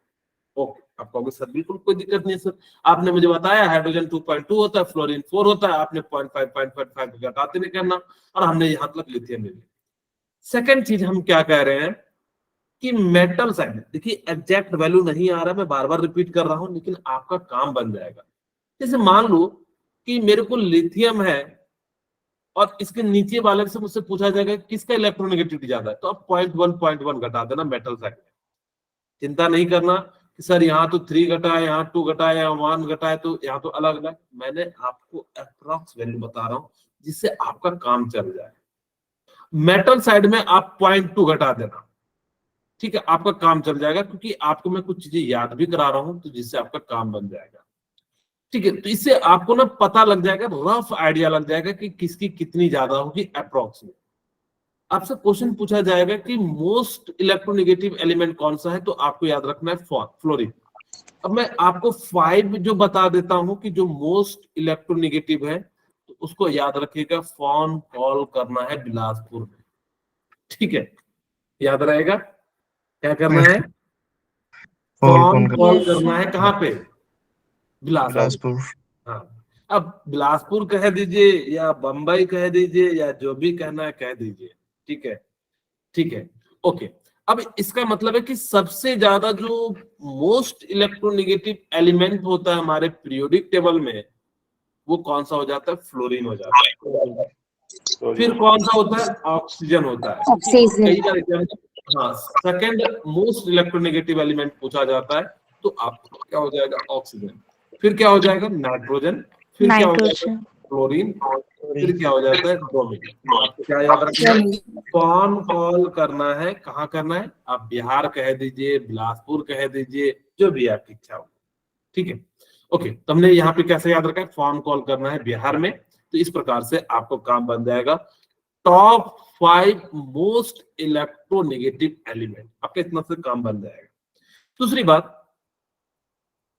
ओके, आप कहोगे सर बिल्कुल कोई दिक्कत नहीं है सर, आपने मुझे बताया हाइड्रोजन 2.2 होता है, फ्लोरीन 4 होता है, आपने 0.5 घटाते नहीं करना, और हमने यहां तक लिथियम ले लिया। सेकेंड चीज हम क्या कह रहे हैं कि मेटल साइड, देखिए एग्जैक्ट वैल्यू नहीं आ रहा, मैं बार बार रिपीट कर रहा हूं, लेकिन आपका काम बन जाएगा। जैसे मान लो कि मेरे को लिथियम है और इसके नीचे वाले से मुझसे पूछा जाएगा किसका इलेक्ट्रोनेगेटिविटी ज्यादा है, तो आप 0.1 घटा देना मेटल साइड में। चिंता नहीं करना कि सर यहाँ तो 3 घटा है, यहाँ 2 घटा है, यहाँ 1 घटा है, तो यहाँ तो अलग अलग। मैंने आपको अप्रॉक्स वैल्यू बता रहा हूँ जिससे आपका काम चल जाए। मेटल साइड में आप 0.2 घटा देना, ठीक है, आपका काम चल जाएगा, क्योंकि आपको मैं कुछ चीजें याद भी करा रहा हूं तो जिससे आपका काम बन जाएगा। ठीक है, तो इससे आपको ना पता लग जाएगा, रफ आइडिया लग जाएगा कि किसकी कितनी ज्यादा होगी अप्रोक्स में। आपसे क्वेश्चन पूछा जाएगा कि मोस्ट इलेक्ट्रोनेगेटिव एलिमेंट कौन सा है, तो आपको याद रखना है फ्लोरीन। अब मैं आपको 5 जो बता देता हूं कि जो मोस्ट इलेक्ट्रोनेगेटिव है, तो उसको याद रखिएगा, फोन कॉल करना है बिलासपुर में। ठीक है, याद रहेगा क्या करना है, फोन कॉल करना है कहाँ पे, बिलासपुर। हाँ, अब बिलासपुर कह दीजिए या बंबई कह दीजिए या जो भी कहना है कह दीजिए। ठीक है, ठीक है, ओके। अब इसका मतलब है कि सबसे ज्यादा जो मोस्ट इलेक्ट्रोनेगेटिव एलिमेंट होता है हमारे पीरियोडिक टेबल में, वो कौन सा हो जाता है, फ्लोरीन हो जाता है। फिर कौन सा होता है, ऑक्सीजन होता है। ऑक्सीजन। कई बार एग्जाम्पल, हाँ, सेकंड मोस्ट इलेक्ट्रोनेगेटिव एलिमेंट पूछा जाता है, तो आपको क्या हो जाएगा, ऑक्सीजन। फिर क्या हो जाएगा, नाइट्रोजन। फिर क्या हो जाएगा, फ्लोरीन। फिर क्या हो जाता है, ब्रोमीन। आपको क्या याद रखना है, कौन कॉल करना है, कहाँ करना है, आप बिहार कह दीजिए, बिलासपुर कह दीजिए, जो भी आपकी इच्छा हो। ठीक है, ओके, तो हमने यहाँ पे कैसे याद रखा है, फोन कॉल करना है बिहार में, तो इस प्रकार से आपको काम बन जाएगा। टॉप 5 मोस्ट इलेक्ट्रोनेगेटिव एलिमेंट, आपका इतना से काम बन जाएगा। दूसरी बात,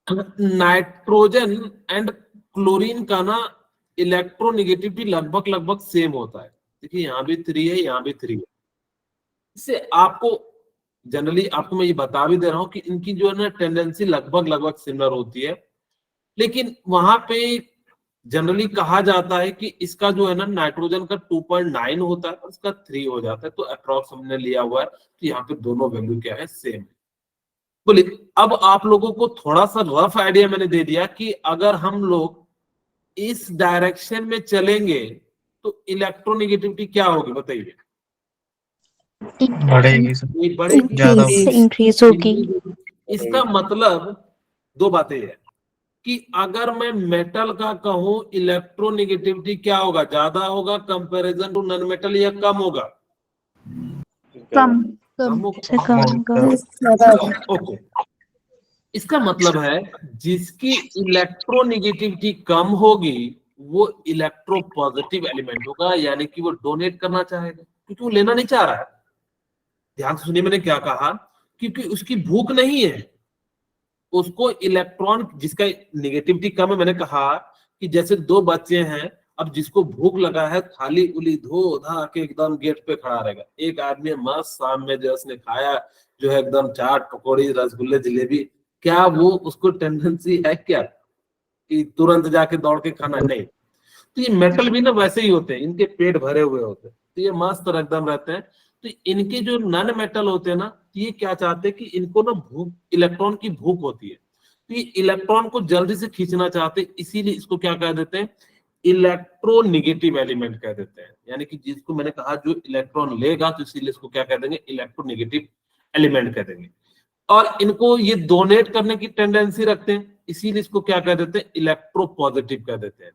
नाइट्रोजन एंड क्लोरीन का ना इलेक्ट्रोनेगेटिविटी लगभग लगभग सेम होता है। देखिए यहाँ भी 3 है, यहाँ भी 3 है। इससे आपको जनरली आपको मैं ये बता भी दे रहा हूं कि इनकी जो है ना टेंडेंसी लगभग लगभग सिमिलर होती है, लेकिन वहां पे जनरली कहा जाता है कि इसका जो है ना नाइट्रोजन का 2.9 होता है और इसका 3 हो जाता है, तो अप्रॉक्स हमने लिया हुआ है, तो यहाँ पे दोनों वैल्यू क्या है, सेम है। बोलिए, अब आप लोगों को थोड़ा सा रफ आइडिया मैंने दे दिया कि अगर हम लोग इस डायरेक्शन में चलेंगे तो इलेक्ट्रोनेगेटिविटी क्या होगी बताइए? बढ़ेगी सर, ये बढ़ेगी। ज्यादा इंक्रीज होगी। इसका मतलब दो बातें है कि अगर मैं मेटल का कहूं इलेक्ट्रोनेगेटिविटी क्या होगा, ज्यादा होगा कंपैरिजन टू नॉन मेटल या कम होगा? कम कम होगा। से कम होगा। ओके, इसका मतलब है जिसकी इलेक्ट्रोनेगेटिविटी कम होगी वो इलेक्ट्रो पॉजिटिव एलिमेंट होगा, यानी कि वो डोनेट करना चाहेगा क्योंकि वो लेना नहीं चाह रहा है। ध्यान से सुनिए मैंने क्या कहा, क्योंकि उसकी भूख नहीं है। उसको इलेक्ट्रॉन जिसका नेगेटिविटी कम है, मैंने कहा कि जैसे दो बच्चे हैं, अब जिसको भूख लगा है थाली उली धो धा के एकदम गेट पे खड़ा रहेगा। एक आदमी मस्त शाम में जो उसने खाया जो है एकदम चाट पकौड़ी रसगुल्ले जलेबी, क्या वो उसको टेंडेंसी है क्या कि तुरंत जाके दौड़ के खाना? नहीं। तो ये मेटल भी ना वैसे ही होते हैं, इनके पेट भरे हुए होते हैं तो ये मस्त एकदम रहते हैं। तो इनके जो नॉन मेटल होते हैं ना, ये क्या चाहते हैं कि इनको ना भूख, इलेक्ट्रॉन की भूख होती है, तो ये इलेक्ट्रॉन को जल्दी से खींचना चाहते हैं, इसीलिए इसको क्या कह देते हैं? इलेक्ट्रोनेगेटिव एलिमेंट कह देते हैं। यानी कि जिसको मैंने कहा जो इलेक्ट्रॉन लेगा, तो इसीलिए इसको क्या कह देंगे? इलेक्ट्रोनेगेटिव एलिमेंट कह देंगे। और इनको ये डोनेट करने की टेंडेंसी रखते हैं, इसीलिए इसको क्या कह देते हैं? इलेक्ट्रो पॉजिटिव कह देते हैं।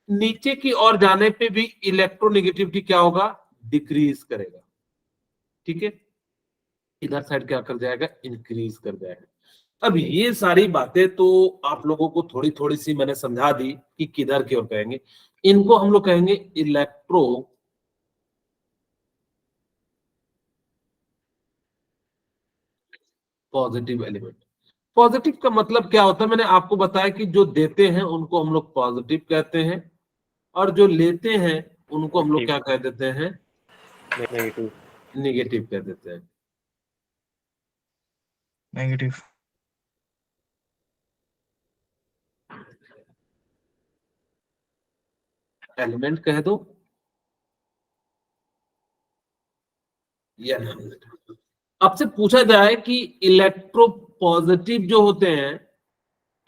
नीचे की ओर जाने पे भी इलेक्ट्रोनेगेटिविटी क्या होगा? डिक्रीज करेगा। ठीक है, इधर साइड क्या कर जाएगा? इंक्रीज कर जाएगा। अब ये सारी बातें तो आप लोगों को थोड़ी थोड़ी सी मैंने समझा दी कि किधर की ओर कहेंगे। इनको हम लोग कहेंगे इलेक्ट्रो पॉजिटिव एलिमेंट। पॉजिटिव का मतलब क्या होता है? मैंने आपको बताया कि जो देते हैं उनको हम लोग पॉजिटिव कहते हैं, और जो लेते हैं उनको हम लोग क्या कह देते हैं? नेगेटिव। नेगेटिव कह देते हैं। नेगेटिव। एलिमेंट कह दो या आपसे पूछा जाए कि इलेक्ट्रो पॉजिटिव जो होते हैं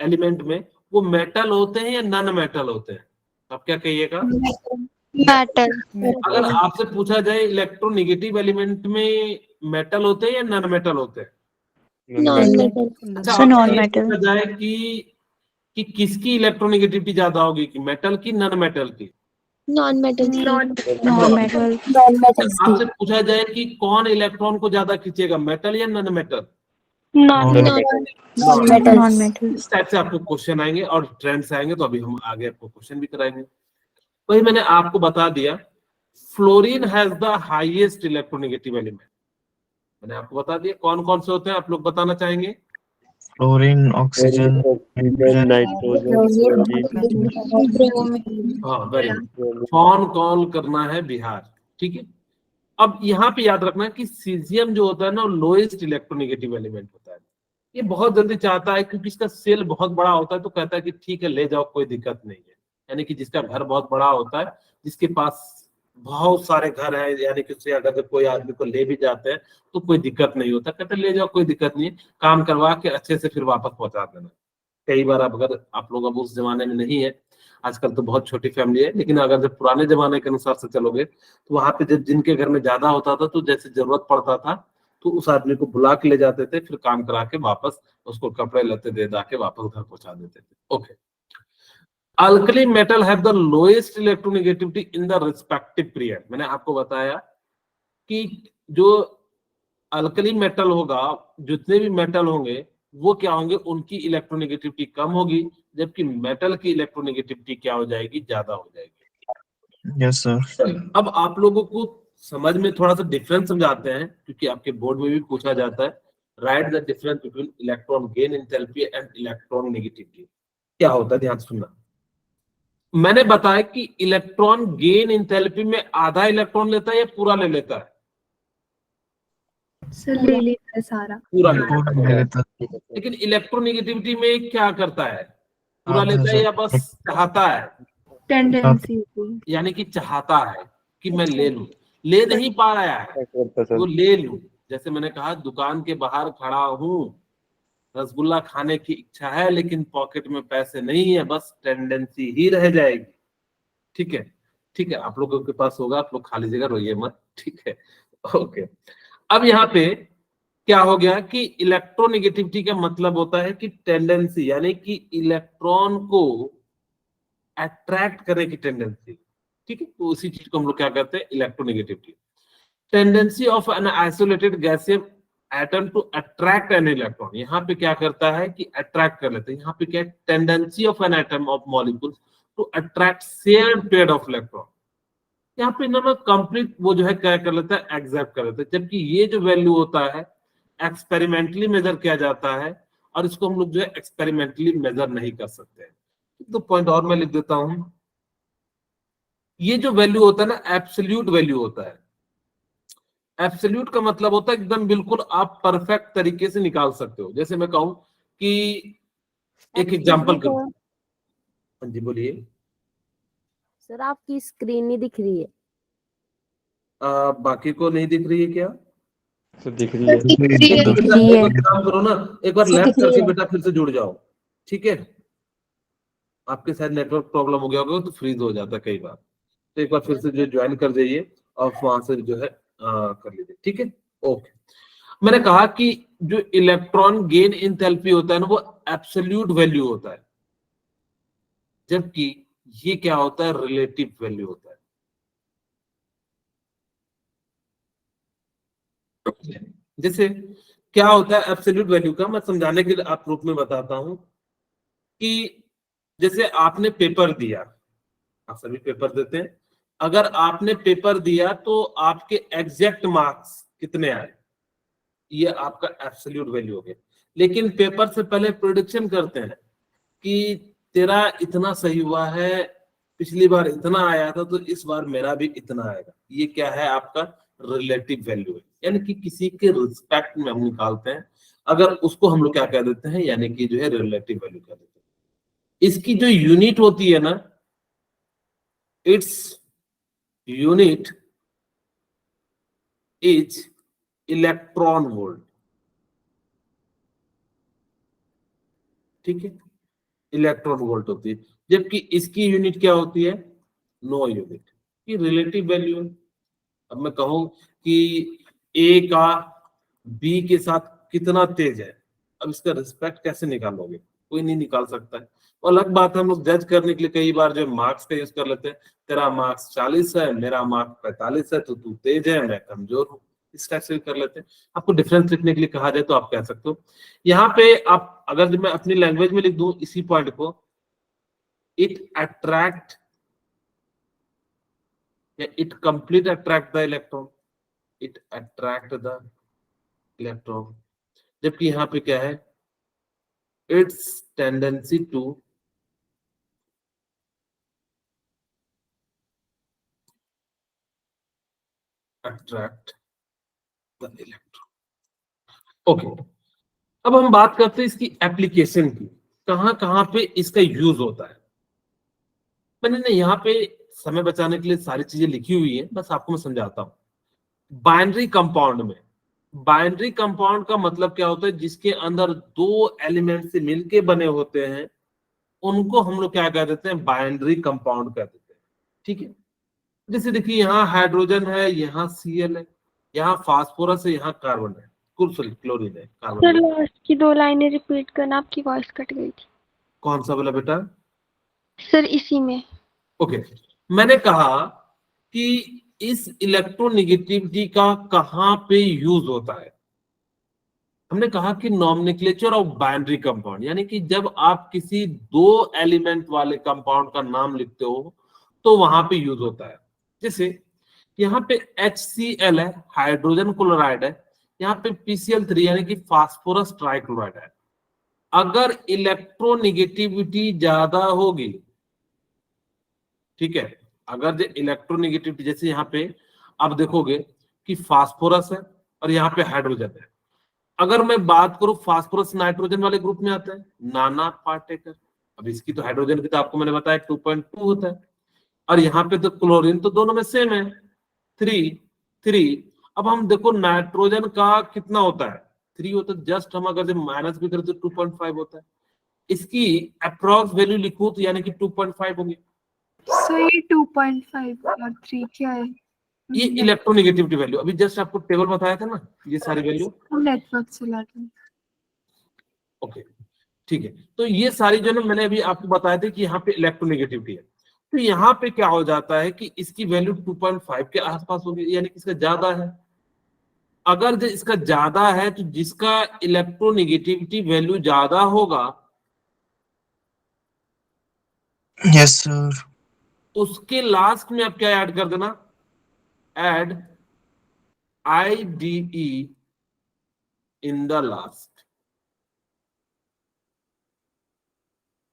एलिमेंट में, वो मेटल होते हैं या नॉन मेटल होते हैं? आप क्या कहिएगा? मेटल। अगर आपसे पूछा जाए इलेक्ट्रोनेगेटिव एलिमेंट में मेटल होते हैं या नॉन मेटल होते हैं? Non metal. अच्छा, सो आपसे नॉन ये मेटल। पूछा जाए कि किसकी इलेक्ट्रोनेगेटिविटी ज्यादा होगी, कि मेटल की नॉन मेटल की? Non metal. Non metal. अच्छा, आपसे पूछा जाए कि कौन इलेक्ट्रॉन को ज्यादा खींचेगा, मेटल या नॉन मेटल? Non metal. इस टाइप से आपको क्वेश्चन आएंगे और ट्रेंड्स आएंगे, तो अभी हम आगे आपको क्वेश्चन भी कराएंगे। वही मैंने आपको बता दिया, fluorine has the highest electronegative element. मैंने आपको बता दिया कौन कौन से होते हैं, आप लोग बताना चाहेंगे? फ्लोरीन, ऑक्सीजन, नाइट्रोजन, हाँ, वेरी गुड। फोन कॉल करना है बिहार। ठीक है, अब यहाँ पे याद रखना कि सीजियम जो होता है ना, लोएस्ट इलेक्ट्रोनेगेटिव एलिमेंट होता है। ये बहुत जल्दी चाहता है क्योंकि इसका सेल बहुत बड़ा होता है, तो कहता है कि ठीक है ले जाओ, कोई दिक्कत नहीं है। यानी कि जिसका घर बहुत बड़ा होता है, जिसके पास बहुत सारे घर है, यानी कि उससे अगर कोई आदमी को ले भी जाते हैं तो कोई दिक्कत नहीं होता, कहते हैं ले जाओ कोई दिक्कत नहीं है, काम करवा के अच्छे से फिर वापस पहुंचा देना। कई बार अब अगर आप लोग अब उस जमाने में नहीं है, आजकल तो बहुत छोटी फैमिली है, लेकिन अगर जब पुराने जमाने के अनुसार से चलोगे तो वहां पे जब जिनके घर में ज्यादा होता था, तो जैसे जरूरत पड़ता था तो उस आदमी को बुला के ले जाते थे, फिर काम करा के वापस उसको कपड़े लत्ते दे दा के वापस घर पहुंचा देते थे। Okay, alkali metal have the lowest electronegativity in the respective period. मैंने आपको बताया कि जो अल्कली मेटल होगा, जितने भी मेटल होंगे वो क्या होंगे, उनकी इलेक्ट्रोनेगेटिविटी कम होगी, जबकि मेटल की इलेक्ट्रोनेगेटिविटी क्या हो जाएगी? ज्यादा हो जाएगी। Yes sir. अब आप लोगों को समझ में थोड़ा सा डिफरेंस समझाते हैं, क्योंकि आपके बोर्ड में भी पूछा जाता है, right the difference between electron gain enthalpy and electron negativity. क्या होता है, ध्यान सुनना। मैंने बताया कि इलेक्ट्रॉन गेन एंथैल्पी में आधा इलेक्ट्रॉन लेता है या पूरा ले लेता है? ले लेता है सारा। पूरा लेता है। ले लेता है। लेकिन इलेक्ट्रोनेगेटिविटी में क्या करता है? पूरा आधा लेता है या सर। बस चाहता है? टेंडेंसी। यानी कि चाहता है कि मैं ले लूं, ले नहीं पा रहा है, वो ले लूं। जैसे मैंने कहा दुकान के बाहर खड़ा हूं, रसगुल्ला खाने की इच्छा है लेकिन पॉकेट में पैसे नहीं है, बस टेंडेंसी ही रह जाएगी। ठीक है, ठीक है, आप लोगों के पास होगा, आप लोग खा लीजिएगा, रोइए मत। ठीक है, ओके। अब यहाँ पे क्या हो गया कि इलेक्ट्रोनेगेटिविटी का मतलब होता है कि टेंडेंसी, यानी कि इलेक्ट्रॉन को अट्रैक्ट करने की टेंडेंसी। ठीक है, तो उसी चीज को हम लोग क्या कहते हैं, electronegativity. Tendency of an isolated gaseous atom to attract an electron, यहाँ पे क्या करता है कि अट्रैक्ट कर लेते हैं। यहाँ पे क्या है, tendency of an atom of molecule to attract shared pair of electron. यहाँ पे ना कंप्लीट वो जो है क्या कर लेता है, एक्सेप्ट कर लेता है। जबकि ये जो वैल्यू होता है एक्सपेरिमेंटली मेजर किया जाता है, और इसको हम लोग जो है एक्सपेरिमेंटली मेजर नहीं कर सकते हैं। तो पॉइंट और मैं लिख देता हूं, ये जो वैल्यू होता है ना, एब्सोल्यूट वैल्यू होता है। एब्सोल्यूट का मतलब होता है एकदम बिल्कुल आप परफेक्ट तरीके से निकाल सकते हो। जैसे मैं कहूं कि एक एग्जांपल करूं। हाँ जी बोलिए। सर आपकी स्क्रीन नहीं दिख रही है। बाकी को नहीं दिख रही है क्या? सर दिख रही है। दिख रही है। एक काम करो ना, एक बार लेफ्ट करके बेटा फिर से जुड़ जाओ। ठीक है, आपके साथ नेटवर्क प्रॉब्लम हो गया होगा तो फ्रीज हो जाता है कई बार। तो एक बार फिर से जो ज्वाइन कर जाइए और वहां से जो है कर लीजिए। ठीक है, ओके। मैंने कहा कि जो इलेक्ट्रॉन गेन इंथैल्पी होता है ना, वो एब्सोल्यूट वैल्यू होता है, जबकि ये क्या होता है, रिलेटिव वैल्यू होता है। जैसे क्या होता है एब्सोल्यूट वैल्यू का, मैं समझाने के लिए आप रूप में बताता हूं कि जैसे आपने पेपर दिया, आप सभी पेपर देते हैं, अगर आपने पेपर दिया तो आपके एग्जैक्ट मार्क्स कितने आए, ये आपका एब्सोल्यूट वैल्यू हो गया। लेकिन पेपर से पहले प्रेडिक्शन करते हैं कि तेरा इतना सही हुआ है, पिछली बार इतना आया था तो इस बार मेरा भी इतना आएगा। ये क्या है, आपका रिलेटिव वैल्यू है, यानी कि किसी के रिस्पेक्ट में हम निकालते हैं, अगर उसको हम लोग क्या कह देते हैं, यानी कि जो है रिलेटिव वैल्यू कह देते हैं। इसकी जो यूनिट होती है ना, its unit is electron volt. ठीक है, इलेक्ट्रॉन वोल्ट होती है, जबकि इसकी यूनिट क्या होती है, नो यूनिट। ये रिलेटिव वैल्यू है। अब मैं कहूं कि ए का बी के साथ कितना तेज है, अब इसका रिस्पेक्ट कैसे निकालोगे, कोई नहीं निकाल सकता है। और अलग बात है, हम लोग जज करने के लिए कई बार जो मार्क्स का यूज कर लेते हैं, तेरा मार्क्स 40 है, मेरा मार्क्स 45 है, तो तू तेज है, मैं कमजोर हूँ, इस टाइप से कर लेते हैं। आपको डिफरेंस लिखने के लिए कहा जाए तो आप कह सकते हो। यहाँ पे आप अगर मैं अपनी लैंग्वेज में लिख दूं इसी पॉइंट को, इट अट्रैक्ट या it complete attract the electron, it attract the electron. जबकि यहाँ पे क्या है, its tendency to attract the electron. Okay, अब हम बात करते हैं इसकी एप्लीकेशन की, कहां कहां पे इसका यूज होता है। मैंने ना यहाँ पे समय बचाने के लिए सारी चीजें लिखी हुई है, बस आपको मैं समझाता हूं। बाइनरी कंपाउंड में, बाइनरी कंपाउंड का मतलब क्या होता है, जिसके अंदर दो एलिमेंट से मिलके बने होते हैं, उनको हम लोग क्या कह देते हैं, बाइनरी कंपाउंड कह देते हैं। ठीक है, जैसे देखिए यहाँ हाइड्रोजन है, यहाँ Cl है, यहाँ फास्फोरस है, यहाँ कार्बन है, सॉरी क्लोरीन है, सर कार्बन। लास्ट की 2 लाइनें रिपीट करना, आपकी वॉइस कट गई थी। कौन सा बोला बेटा? सर इसी में। ओके, मैंने कहा कि इस इलेक्ट्रोनेगेटिविटी का कहां पे यूज होता है। हमने कहा कि नॉमेनक्लेचर ऑफ बाइनरी कंपाउंड, यानी कि जब आप किसी दो एलिमेंट वाले कंपाउंड का नाम लिखते हो तो वहां पे यूज होता है। जैसे यहाँ पे HCl है, हाइड्रोजन क्लोराइड है, यहाँ पे PCl3 यानी कि फास्फोरस ट्राइक्लोराइड है। अगर इलेक्ट्रोनेगेटिविटी ज्यादा होगी, ठीक है, अगर जो इलेक्ट्रोनेगेटिविटी, जैसे यहाँ पे आप देखोगे कि फास्फोरस है और यहाँ पे हाइड्रोजन है। अगर मैं बात करूं, फास्फोरस नाइट्रोजन वाले ग्रुप में आता है, नाना पार्टिकल। अब इसकी तो हाइड्रोजन की तो आपको मैंने बताया 2.2 होता है, और यहाँ पे तो क्लोरीन तो दोनों में सेम है, 3। अब हम देखो नाइट्रोजन का कितना होता है, 3 होता है, जस्ट हम अगर जब माइनस भी करें तो 2.5 होता है। इसकी अप्रॉक्स वैल्यू लिखूं तो यानी कि 2.5 होंगे। सो ये 2.5 और 3 क्या है? ये इलेक्ट्रोनेगेटिविटी वैल्यू, अभी जस्ट आपको टेबल बताया था ना, ये सारी वैल्यू। हम नेटवर्क चलाते हैं। ओके ठीक है, तो ये सारी जो ना मैंने अभी आपको बताया था कि यहाँ पे इलेक्ट्रोनेगेटिविटी है, तो यहाँ पे क्या हो जाता है कि इसकी वैल्यू 2.5 के आसपास होगी, यानी कि इसका ज्यादा है। अगर जो इसका ज्यादा है तो जिसका इलेक्ट्रोनेगेटिविटी वैल्यू ज्यादा होगा Yes, sir. उसके लास्ट में आप क्या ऐड कर देना, add IDE in the last.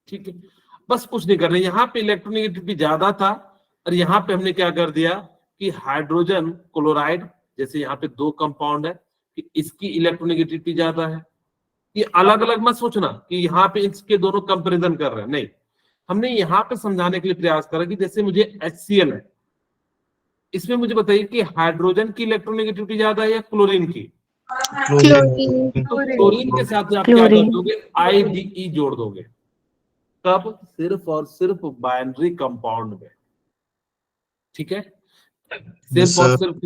ठीक है, बस कुछ नहीं करना। यहाँ पे इलेक्ट्रोनेगेटिविटी ज्यादा था और यहाँ पे हमने क्या कर दिया कि हाइड्रोजन क्लोराइड, जैसे यहाँ पे 2 कंपाउंड है कि इसकी इलेक्ट्रोनेगेटिविटी ज्यादा है। ये अलग अलग मत सोचना कि यहाँ पे इसके दोनों कंपैरिजन कर रहे हैं, नहीं। हमने यहाँ पे समझाने के लिए प्रयास करा कि जैसे मुझे HCl है, इसमें मुझे बताइए कि हाइड्रोजन की इलेक्ट्रोनेगेटिविटी ज्यादा है या क्लोरीन की? Chlorine. तो क्लोरीन के साथ आप क्या कर दोगे, IDE जोड़ दोगे। कब? सिर्फ और सिर्फ बाइनरी कंपाउंड में। ठीक है, सिर्फ और सिर्फ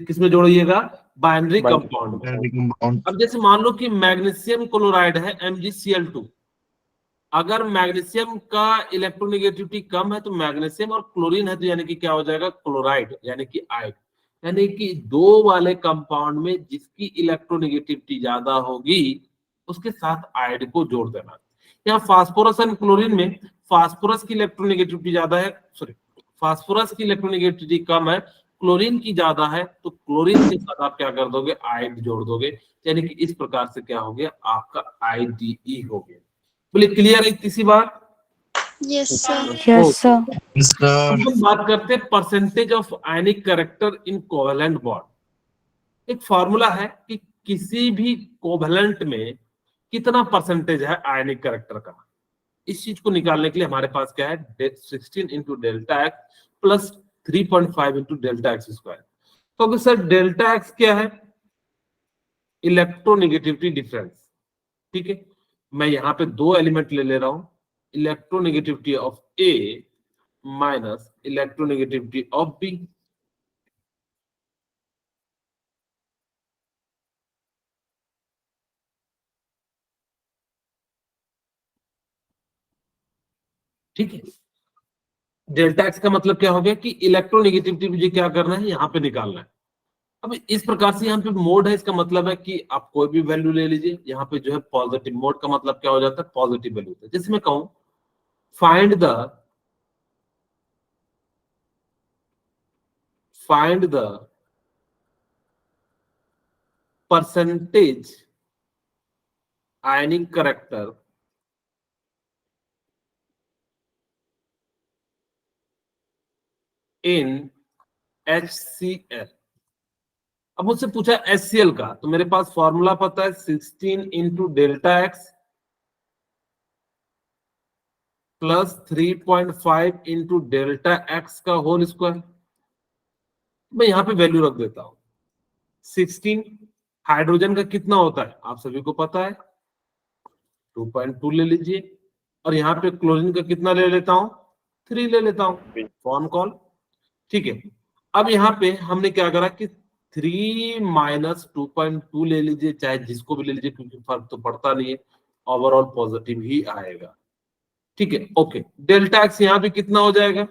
किसमें जोड़िएगा, बाइनरी कंपाउंड में। Compound. अब जैसे मान लो कि मैग्नीशियम क्लोराइड है MgCl2, अगर मैग्नीशियम का इलेक्ट्रोनेगेटिविटी कम है तो मैग्नीशियम, और क्लोरीन है तो यानी कि क्या हो जाएगा, क्लोराइड यानी कि आयड। यानी कि 2 वाले कंपाउंड में जिसकी इलेक्ट्रोनेगेटिविटी ज्यादा होगी उसके साथ आयड को जोड़ देना। यहाँ फास्फोरस और क्लोरीन में फास्फोरस की इलेक्ट्रोनेगेटिविटी ज्यादा है, सॉरी फास्फोरस की इलेक्ट्रोनेगेटिविटी कम है, क्लोरीन की ज्यादा है, तो क्लोरीन के साथ आप क्या कर दोगे, आयड जोड़ दोगे। यानी कि इस प्रकार से क्या हो गया, आपका IDE हो गया। बोले क्लियर है इसी बात? Yes sir. Yes sir. Yes, sir. हम बात करते हैं percentage of ionic character in covalent bond. एक फॉर्मूला है कि किसी भी कोवेलेंट में कितना परसेंटेज है आयनिक कैरेक्टर का। इस चीज को निकालने के लिए हमारे पास क्या है, 16 into delta x plus 3.5 into delta x square. तो सर डेल्टा एक्स क्या है, इलेक्ट्रोनेगेटिविटी डिफरेंस। ठीक है, मैं यहाँ पे 2 एलिमेंट ले रहा हूं, electronegativity of A minus electronegativity of B। ठीक है, डेल्टा एक्स का मतलब क्या हो गया कि इलेक्ट्रोनेगेटिविटी मुझे क्या करना है, यहाँ पे निकालना है। अब इस प्रकार से यहाँ पे मोड है, इसका मतलब है कि आप कोई भी वैल्यू ले लीजिए। यहाँ पे जो है पॉजिटिव, मोड का मतलब क्या हो जाता है, पॉजिटिव वैल्यू होता है। जैसे मैं कहूं find the percentage ionic character in HCl। अब मुझसे पूछा HCl का, तो मेरे पास फॉर्मूला पता है 16 into delta x plus 3.5 into delta x का होल स्क्वायर। मैं यहाँ पे वैल्यू रख देता हूं 16। हाइड्रोजन का कितना होता है आप सभी को पता है, 2.2 ले लीजिए, और यहाँ पे क्लोरीन का कितना ले लेता हूं, 3 ले लेता हूं, फोन कॉल। ठीक है, अब यहाँ पे हमने क्या करा कि 3 माइनस 2.2 ले लीजिए, चाहे जिसको भी ले लीजिए क्योंकि फर्क तो पड़ता नहीं है, ओवरऑल पॉजिटिव ही आएगा। ठीक है, ओके, डेल्टा एक्स यहाँ पे कितना हो जाएगा,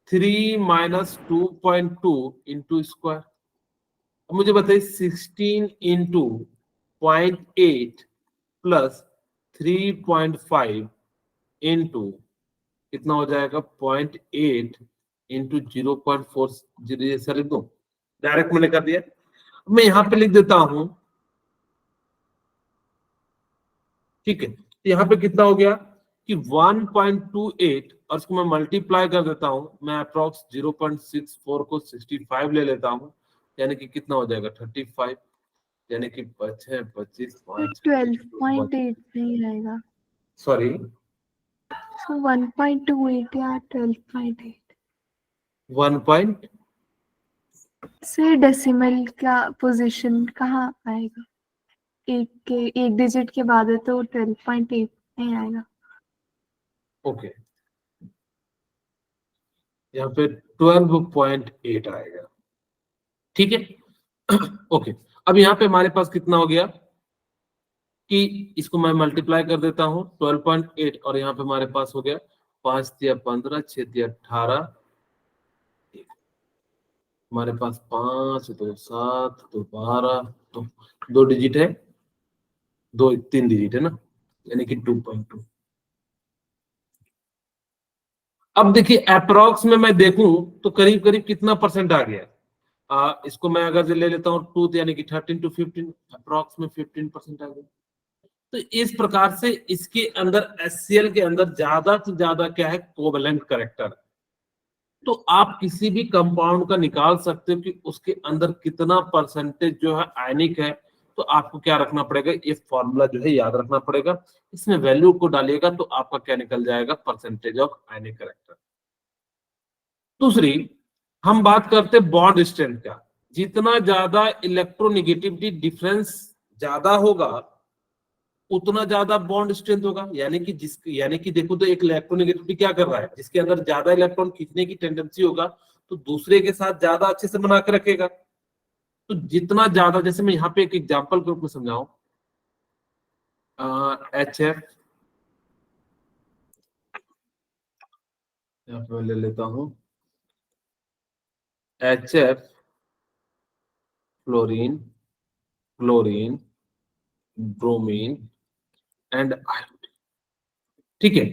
3 माइनस 2.2 इंटू स्क्वायर। अब मुझे बताइए 16 इंटू 0.8 प्लस 3.5 इंटू कितना हो जाएगा, 0.8 इंटू 0.4। सर लिख दो, डायरेक्ट मैंने कर दिया। मैं यहां पे लिख देता हूं, ठीक है, यहां पे कितना हो गया कि 1.28 और इसको मैं मल्टीप्लाई कर देता हूं, मैं अप्रोक्स 0.64 को 65 ले लेता हूं, यानी कि कितना हो जाएगा 35, यानी कि 25 12.8 नहीं रहेगा। सॉरी So 1.28 या 12.8 1. से डेसिमल का पोजीशन कहाँ आएगा? एक डिजिट के बाद है तो 12.8 नहीं आएगा। ओके, यहाँ पे 12.8 आएगा। ठीक है। ओके, अब यहाँ पे हमारे पास कितना हो गया कि इसको मैं मल्टीप्लाई कर देता हूँ 12.8 और यहाँ पे हमारे पास हो गया 5 तिया 15, 6 तिया 18, हमारे पास 5 2 7 2 12, तो 2 डिजिट है, 3 डिजिट है ना, यानी कि 2.2। अब देखिए अप्रोक्स में मैं देखूं तो करीब करीब कितना परसेंट आ गया। इसको मैं अगर ले लेता हूँ 2 यानी कि 13 to 15, अप्रोक्स में 15% आ गया। तो इस प्रकार से इसके अंदर HCl के अंदर ज्यादा से ज्यादा क्या है, कोवेलेंट कैरेक्टर। तो आप किसी भी कंपाउंड का निकाल सकते हो कि उसके अंदर कितना परसेंटेज जो है आयनिक है। तो आपको क्या रखना पड़ेगा, ये फॉर्मूला जो है याद रखना पड़ेगा, इसमें वैल्यू को डालिएगा तो आपका क्या निकल जाएगा, परसेंटेज ऑफ आयनिक कैरेक्टर। दूसरी हम बात करते हैं बॉन्ड स्ट्रेंथ का। जितना ज्यादा इलेक्ट्रोनेगेटिविटी डिफरेंस ज्यादा होगा उतना ज्यादा बॉन्ड स्ट्रेंथ होगा। यानी कि देखो तो एक इलेक्ट्रोनेगेटिविटी क्या कर रहा है, जिसके अंदर ज्यादा इलेक्ट्रॉन खींचने की टेंडेंसी होगा तो दूसरे के साथ ज्यादा अच्छे से बना के रखेगा। तो जितना ज्यादा, जैसे मैं यहाँ पे एक एग्जांपल के रूप में समझाऊं, HF यहाँ पे मैं ले लेता हूं HF, fluorine, chlorine, bromine and iodine. ठीक है,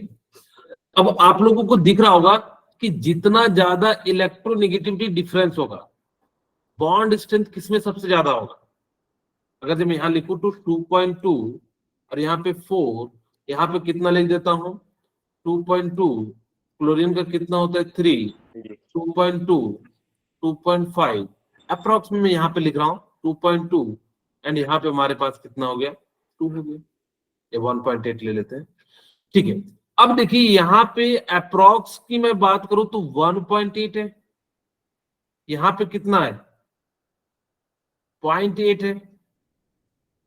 अब आप लोगों को दिख रहा होगा कि जितना ज्यादा इलेक्ट्रोनेगेटिविटी डिफरेंस होगा बॉन्ड स्ट्रेंथ किसमें सबसे ज्यादा होगा। अगर जब मैं यहाँ लिखूं तो 2.2 और यहाँ पे 4, यहाँ पे कितना लिख देता हूँ 2.2, क्लोरीन का कितना होता है 3, 2.2, 2.5, अप्रोक्स में मैं यहाँ पे लिख रहा हूँ 2.2 एंड यहाँ पे हमारे पास कितना हो गया 2 हो गया, ये 1.8 ले लेते हैं। ठीक है, अब देखिए यहाँ पे अप्रोक्स की मैं बात करूं तो 1.8 है, यहाँ पे कितना है 0.8 है,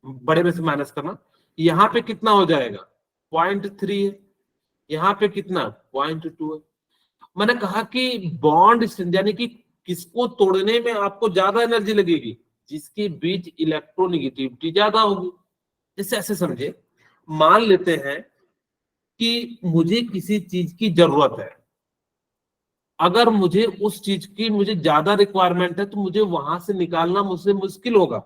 बड़े में से माइनस करना, यहाँ पे कितना हो जाएगा 0.3 है, यहाँ पे कितना 0.2 है। मैंने कहा कि बॉन्ड यानी कि किसको तोड़ने में आपको ज्यादा एनर्जी लगेगी, जिसके बीच इलेक्ट्रोनेगेटिविटी ज्यादा होगी। जैसे ऐसे समझे, मान लेते हैं कि मुझे किसी चीज की जरूरत है, अगर मुझे उस चीज की मुझे ज्यादा रिक्वायरमेंट है तो मुझे वहां से निकालना मुझसे मुश्किल होगा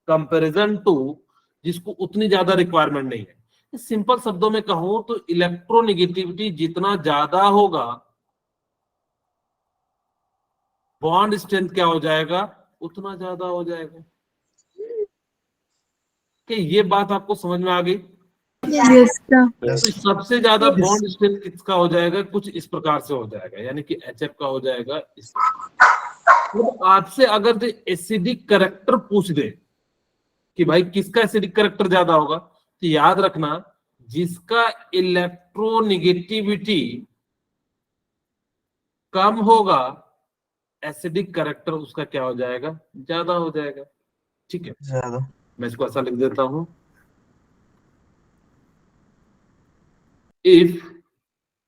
कंपैरिजन टू जिसको उतनी ज्यादा रिक्वायरमेंट नहीं है। सिंपल शब्दों में कहूं तो इलेक्ट्रोनेगेटिविटी जितना ज्यादा होगा बॉन्ड स्ट्रेंथ क्या हो जाएगा उतना ज्यादा हो जाएगा। कि ये बात आपको समझ में आ गई। Yes sir. तो सबसे ज्यादा बॉन्ड स्ट्रेंथ किसका हो जाएगा, कुछ इस प्रकार से हो जाएगा, यानी कि HF का हो जाएगा इस। तो आपसे अगर एसिडिक कैरेक्टर पूछ दे कि भाई किसका एसिडिक कैरेक्टर ज्यादा होगा, तो याद रखना जिसका इलेक्ट्रोनेगेटिविटी कम होगा एसिडिक कैरेक्टर उसका क्या हो जाएगा, ज्यादा हो जाएगा। ठीक है, ज्यादा। मैं इसको ऐसा लिख देता हूं, if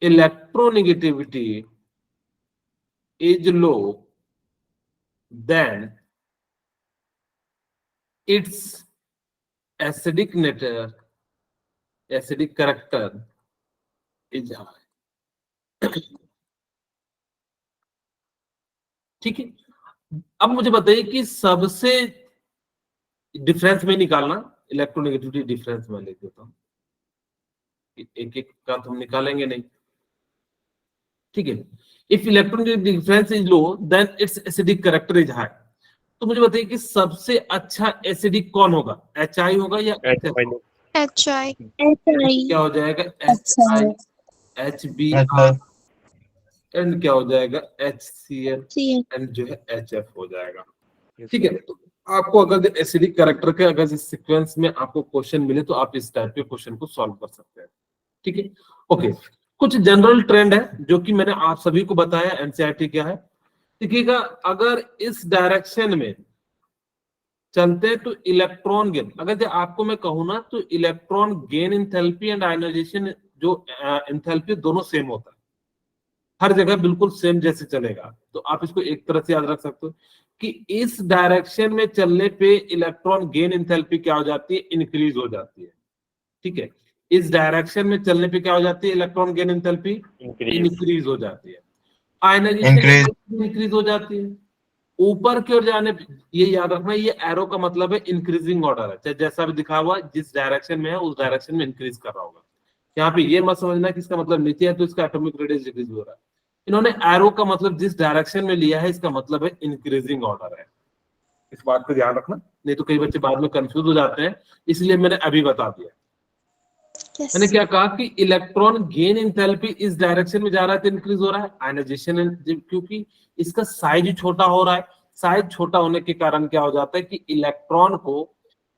electronegativity is low then its acidic nature, acidic character is high। ठीक है, अब मुझे बताइए कि सबसे डिफरेंस में निकालना, इलेक्ट्रोनेगेटिविटी डिफरेंस में लिख देता हूं, एक एक का तो हम निकालेंगे नहीं। ठीक है, if electron difference is low then its acidic character is high. तो मुझे बताइए कि सबसे अच्छा एसिडिक कौन होगा, HI होगा या HF? HI क्या हो जाएगा HI, HBr एंड क्या हो जाएगा HCl एंड जो है HF हो जाएगा। ठीक है, तो आपको अगर एसिडिक कैरेक्टर के अगर इस सीक्वेंस में आपको क्वेश्चन मिले तो आप इस टाइप के क्वेश्चन को सॉल्व कर सकते हैं। ठीक है, ओके, कुछ जनरल ट्रेंड है जो कि मैंने आप सभी को बताया, एनसीईआरटी क्या है। देखिएगा, अगर इस डायरेक्शन में चलते हैं तो इलेक्ट्रॉन गेन, अगर जो आपको मैं कहूँ ना तो electron gain enthalpy and ionization जो इंथैल्पी दोनों सेम होता है, हर जगह बिल्कुल सेम जैसे चलेगा। तो आप इसको एक तरह से याद रख सकते हो कि इस डायरेक्शन में चलने पे इलेक्ट्रॉन गेन इंथैल्पी क्या हो जाती है, इंक्रीज हो जाती है। ठीक है, इस डायरेक्शन में चलने पे क्या हो जाती है, इलेक्ट्रॉन गेन इंथैल्पी इंक्रीज हो जाती है। आयनाइजेशन इंक्रीज हो जाती है। ऊपर की ओर जाने पे, ये याद रखना, ये एरो का मतलब है इंक्रीजिंग ऑर्डर है, चाहे जैसा भी दिखा हुआ जिस डायरेक्शन में है उस डायरेक्शन में इंक्रीज कर रहा होगा। यहाँ पे ये मत समझना कि इसका मतलब नीचे है तो इसका एटॉमिक रेडियस डिक्रीज हो रहा है। इन्होंने एरो का मतलब जिस डायरेक्शन में लिया है इसका मतलब है इंक्रीजिंग ऑर्डर है। इस बात को ध्यान रखना, नहीं तो कई बच्चे बाद में कंफ्यूज हो जाते हैं, इसलिए मैंने अभी बता दिया। Yes. मैंने क्या कहा कि इलेक्ट्रॉन गेन इंथैल्पी इस डायरेक्शन में जा रहा है तो इंक्रीज हो रहा है। आयनाइजेशन क्योंकि इसका साइज छोटा हो रहा है, साइज छोटा होने के कारण क्या हो जाता है कि इलेक्ट्रॉन को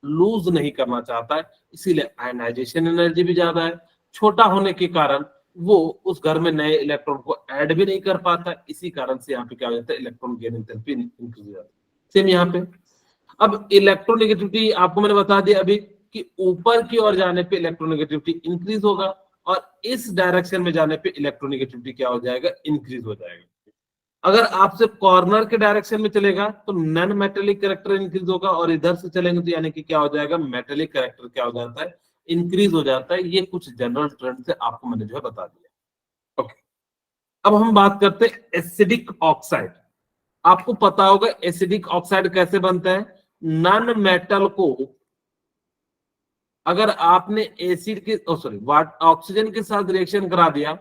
लूज नहीं करना चाहता है, इसीलिए आयनाइजेशन एनर्जी भी ज्यादा है। छोटा होने के कारण वो उस घर में नए इलेक्ट्रॉन को ऐड भी नहीं कर पाता, इसी कारण से यहाँ पे क्या हो जाता है, इलेक्ट्रॉन गेन इंथैल्पी इंक्रीज हो जाता है। सेम यहाँ पे अब इलेक्ट्रोनेगेटिविटी आपको मैंने बता दिया अभी कि ऊपर की ओर जाने पे इलेक्ट्रोनेगेटिविटी इंक्रीज होगा और इस डायरेक्शन में जाने पे इलेक्ट्रोनेगेटिविटी क्या हो जाएगा, इंक्रीज हो जाएगा। अगर आपसे कॉर्नर के डायरेक्शन में चलेगा तो नॉन मेटेलिक कैरेक्टर इंक्रीज होगा और इधर से चलेंगे तो यानी कि क्या हो जाएगा, मेटेलिक कैरेक्टर क्या हो जाता है, इंक्रीज हो जाता है। ये कुछ जनरल ट्रेंड से आपको मैंने जो है बता दिया। ओके, अब हम बात करते हैं एसिडिक ऑक्साइड। आपको पता होगा एसिडिक ऑक्साइड कैसे बनता है। नॉन मेटल को अगर आपने एसिड के ऑक्सीजन के साथ रिएक्शन करा दिया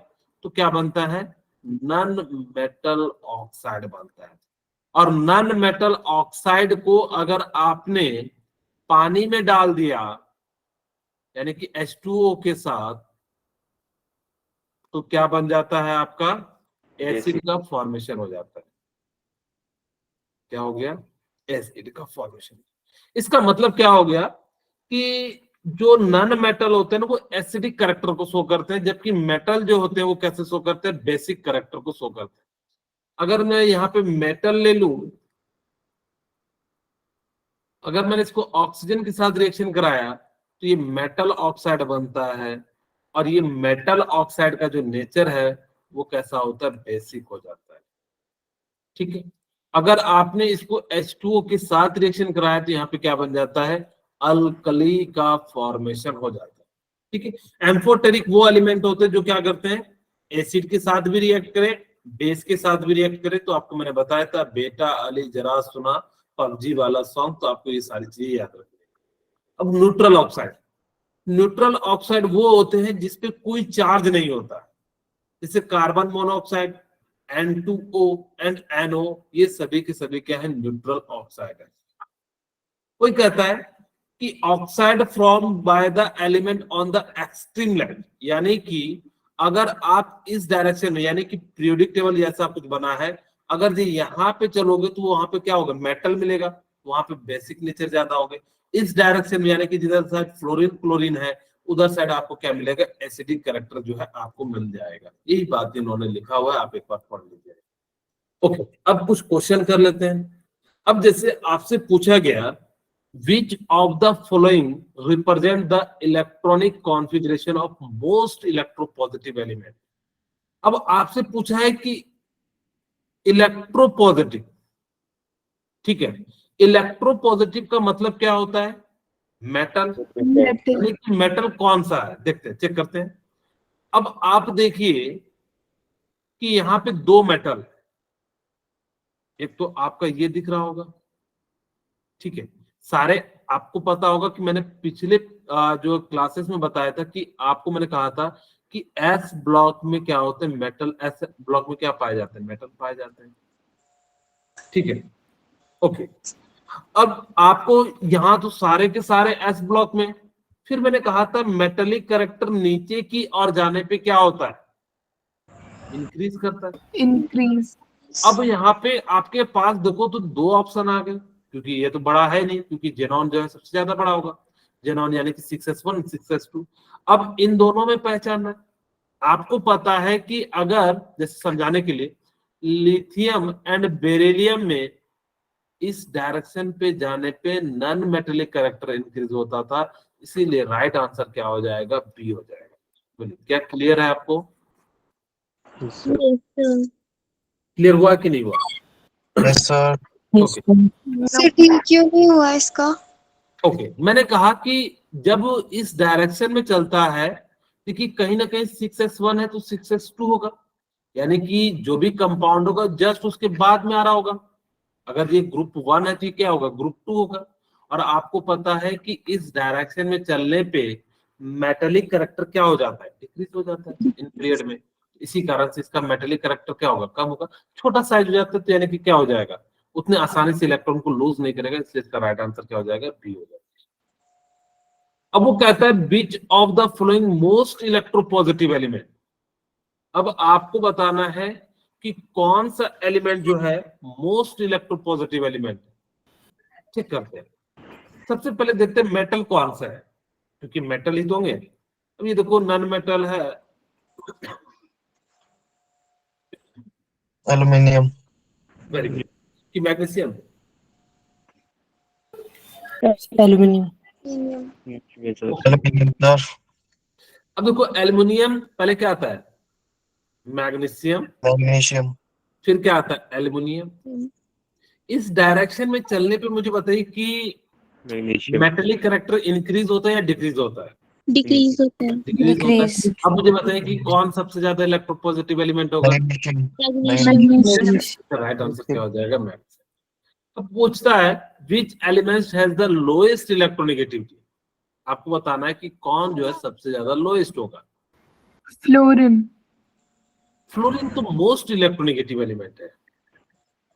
तो क्या बनता है, नॉन मेटल ऑक्साइड बनता है। और नॉन मेटल ऑक्साइड को अगर आपने पानी में डाल दिया यानी कि H2O के साथ, तो क्या बन जाता है, आपका एसिड का फॉर्मेशन हो जाता है। क्या हो गया, एसिड का फॉर्मेशन। इसका मतलब क्या हो गया कि जो नॉन मेटल होते हैं ना वो एसिडिक कैरेक्टर को शो करते हैं, जबकि मेटल जो होते हैं वो कैसे शो करते हैं, बेसिक कैरेक्टर को शो करते हैं। अगर मैं यहाँ पे मेटल ले लूं, अगर मैंने इसको ऑक्सीजन के साथ रिएक्शन कराया तो ये मेटल ऑक्साइड बनता है और ये मेटल ऑक्साइड का जो नेचर है वो कैसा होता है, बेसिक हो जाता है। ठीक है, अगर आपने इसको H2O के साथ रिएक्शन कराया तो यहाँ पे क्या बन जाता है, अल्कली का फॉर्मेशन हो जाता है। ठीक है, एम्फोटेरिक वो एलिमेंट होते हैं जो क्या करते हैं, एसिड के साथ भी रिएक्ट करे, बेस के साथ भी रिएक्ट करे। तो आपको मैंने बताया था बेटा अली जरा सुना पबजी वाला सॉन्ग, तो आपको ये सारी चीजें याद रखनी। अब न्यूट्रल ऑक्साइड, न्यूट्रल ऑक्साइड वो होते हैं जिसपे कोई चार्ज नहीं होता, जैसे carbon monoxide, N2O and NO, ये सभी के सभी क्या है, न्यूट्रल ऑक्साइड है। कोई कहता है कि oxide form by the element on the extreme left, यानी कि अगर आप इस डायरेक्शन में, यानी कि पीरियोडिक टेबल जैसा कुछ बना है, अगर जी यहाँ पे चलोगे तो वहां पे क्या होगा, मेटल मिलेगा, वहां पे बेसिक नेचर ज्यादा होंगे। इस डायरेक्शन में यानी कि जिधर साइड फ्लोरीन क्लोरीन है उधर साइड आपको क्या मिलेगा, एसिडिक कैरेक्टर जो है आपको मिल जाएगा। यही बात इन्होंने लिखा हुआ है, आप एक बार पढ़ लीजिए। ओके, अब कुछ क्वेश्चन कर लेते हैं। अब जैसे आपसे पूछा गया which of the following represent the electronic configuration of most electropositive element। अब आपसे पूछा है कि इलेक्ट्रोपॉजिटिव, ठीक है, इलेक्ट्रोपॉजिटिव का मतलब क्या होता है, मेटल। मेटल कौन सा है, देखते हैं, चेक करते हैं। अब आप देखिए कि यहाँ पे दो मेटल, एक तो आपका ये दिख रहा होगा, ठीक है, सारे आपको पता होगा कि मैंने पिछले जो क्लासेस में बताया था कि आपको मैंने कहा था कि एस ब्लॉक में क्या होते हैं, मेटल। एस ब्लॉक में क्या पाए जाते हैं, मेटल पाए जाते हैं। ठीक है, ओके, अब आपको यहाँ तो सारे के सारे एस ब्लॉक में, फिर मैंने कहा था मेटेलिक कैरेक्टर नीचे की ओर जाने पे क्या होता है, इंक्रीज करता है, इंक्रीज। अब यहाँ पे आपके पास देखो तो दो ऑप्शन आ गए, क्योंकि ये तो बड़ा है नहीं, क्योंकि जेनॉन जो है सबसे ज्यादा बड़ा होगा, जेनॉन यानी कि 6s1 6s2। अब इन दोनों में पहचानना है। आपको पता है कि अगर जैसे समझाने के लिए लिथियम एंड बेरिलियम में इस डायरेक्शन पे जाने पे नॉन मेटेलिक कैरेक्टर इंक्रीज होता था, इसीलिए राइट आंसर क्या हो जाएगा, बी हो जाएगा। बोलिए क्या क्लियर है आपको? Yes, sir. Yes, sir. Clear हुआ कि नहीं हुआ? Yes, sir. ओके सर ठीक क्यों नहीं हुआ इसका? ओके, मैंने कहा कि जब इस डायरेक्शन में चलता है, देखिए कहीं ना कहीं 6s1 है तो 6s2 होगा, यानी कि जो भी कंपाउंड होगा जस्ट उसके बाद में आ रहा होगा। अगर ये ग्रुप 1 है तो ये क्या होगा, ग्रुप 2 होगा। और आपको पता है कि इस डायरेक्शन में चलने पे मेटेलिक कैरेक्टर क्या हो जाता है, डिक्रीज हो जाता है इन पीरियड में। इसी कारण से इसका मेटेलिक कैरेक्टर क्या होगा, कम होगा, छोटा साइज हो जाता है, तो यानी कि क्या हो जाएगा, उतने आसानी से इलेक्ट्रॉन को लूज नहीं करेगा, इसलिए इसका राइट आंसर क्या हो जाएगा, बी हो जाएगा। अब वो कहता है which of the following most electropositive element. अब आपको बताना है कि कौन सा एलिमेंट जो है मोस्ट इलेक्ट्रोपॉजिटिव एलिमेंट। चेक करते हैं, सबसे पहले देखते हैं मेटल कौन सा है, क्योंकि मेटल ही तो होंगे। अब ये देखो नॉन मेटल है, Aluminium. वेरी गुड, कि magnesium. Aluminium. Aluminium. Yes, sir. Aluminium, sir. अब देखो एल्युमिनियम पहले क्या आता है, मैग्नीशियम, Magnesium. फिर क्या आता है, एल्युमिनियम। इस डायरेक्शन में चलने पे मुझे बताइए कि Magnesium. मेटेलिक कैरेक्टर इंक्रीज होता है या डिक्रीज होता है, डिक्रीज होता है। डिक्रीज होता है। अब मुझे बताइए कि कौन सबसे ज्यादा इलेक्ट्रोपॉजिटिव एलिमेंट होगा, Magnesium. मैग्नीशियम। राइट आंसर क्या हो जाएगा, मैग्नीशियम। अब पूछता है which element has the lowest electronegativity. आपको बताना है कि कौन जो है सबसे ज्यादा लोएस्ट होगा। फ्लोरीन। फ्लोरीन तो मोस्ट इलेक्ट्रोनेगेटिव एलिमेंट है।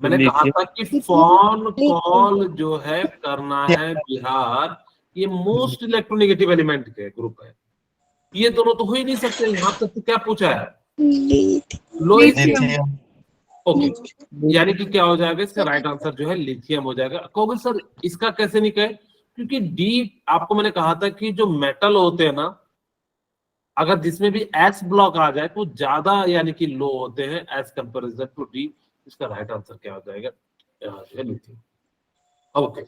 मैंने कहा Lithium. था कि फोन कॉल जो है करना है बिहार, ये मोस्ट इलेक्ट्रोनेगेटिव एलिमेंट के ग्रुप है। ये दोनों तो हो ही नहीं सकते, यहाँ तक तो क्या पूछा है, लोएस्ट। Lithium. ओके, यानी कि क्या हो जाएगा, इसका राइट आंसर जो है लिथियम हो जाएगा। कहोगे सर इसका कैसे नहीं कहे, क्योंकि डी, आपको मैंने कहा था कि जो मेटल होते हैं ना, अगर जिसमें भी एस ब्लॉक आ जाए तो ज्यादा यानी कि लो होते हैं एज कंपेरिजन टू डी। इसका राइट आंसर क्या हो जाएगा, लिथियम। ओके,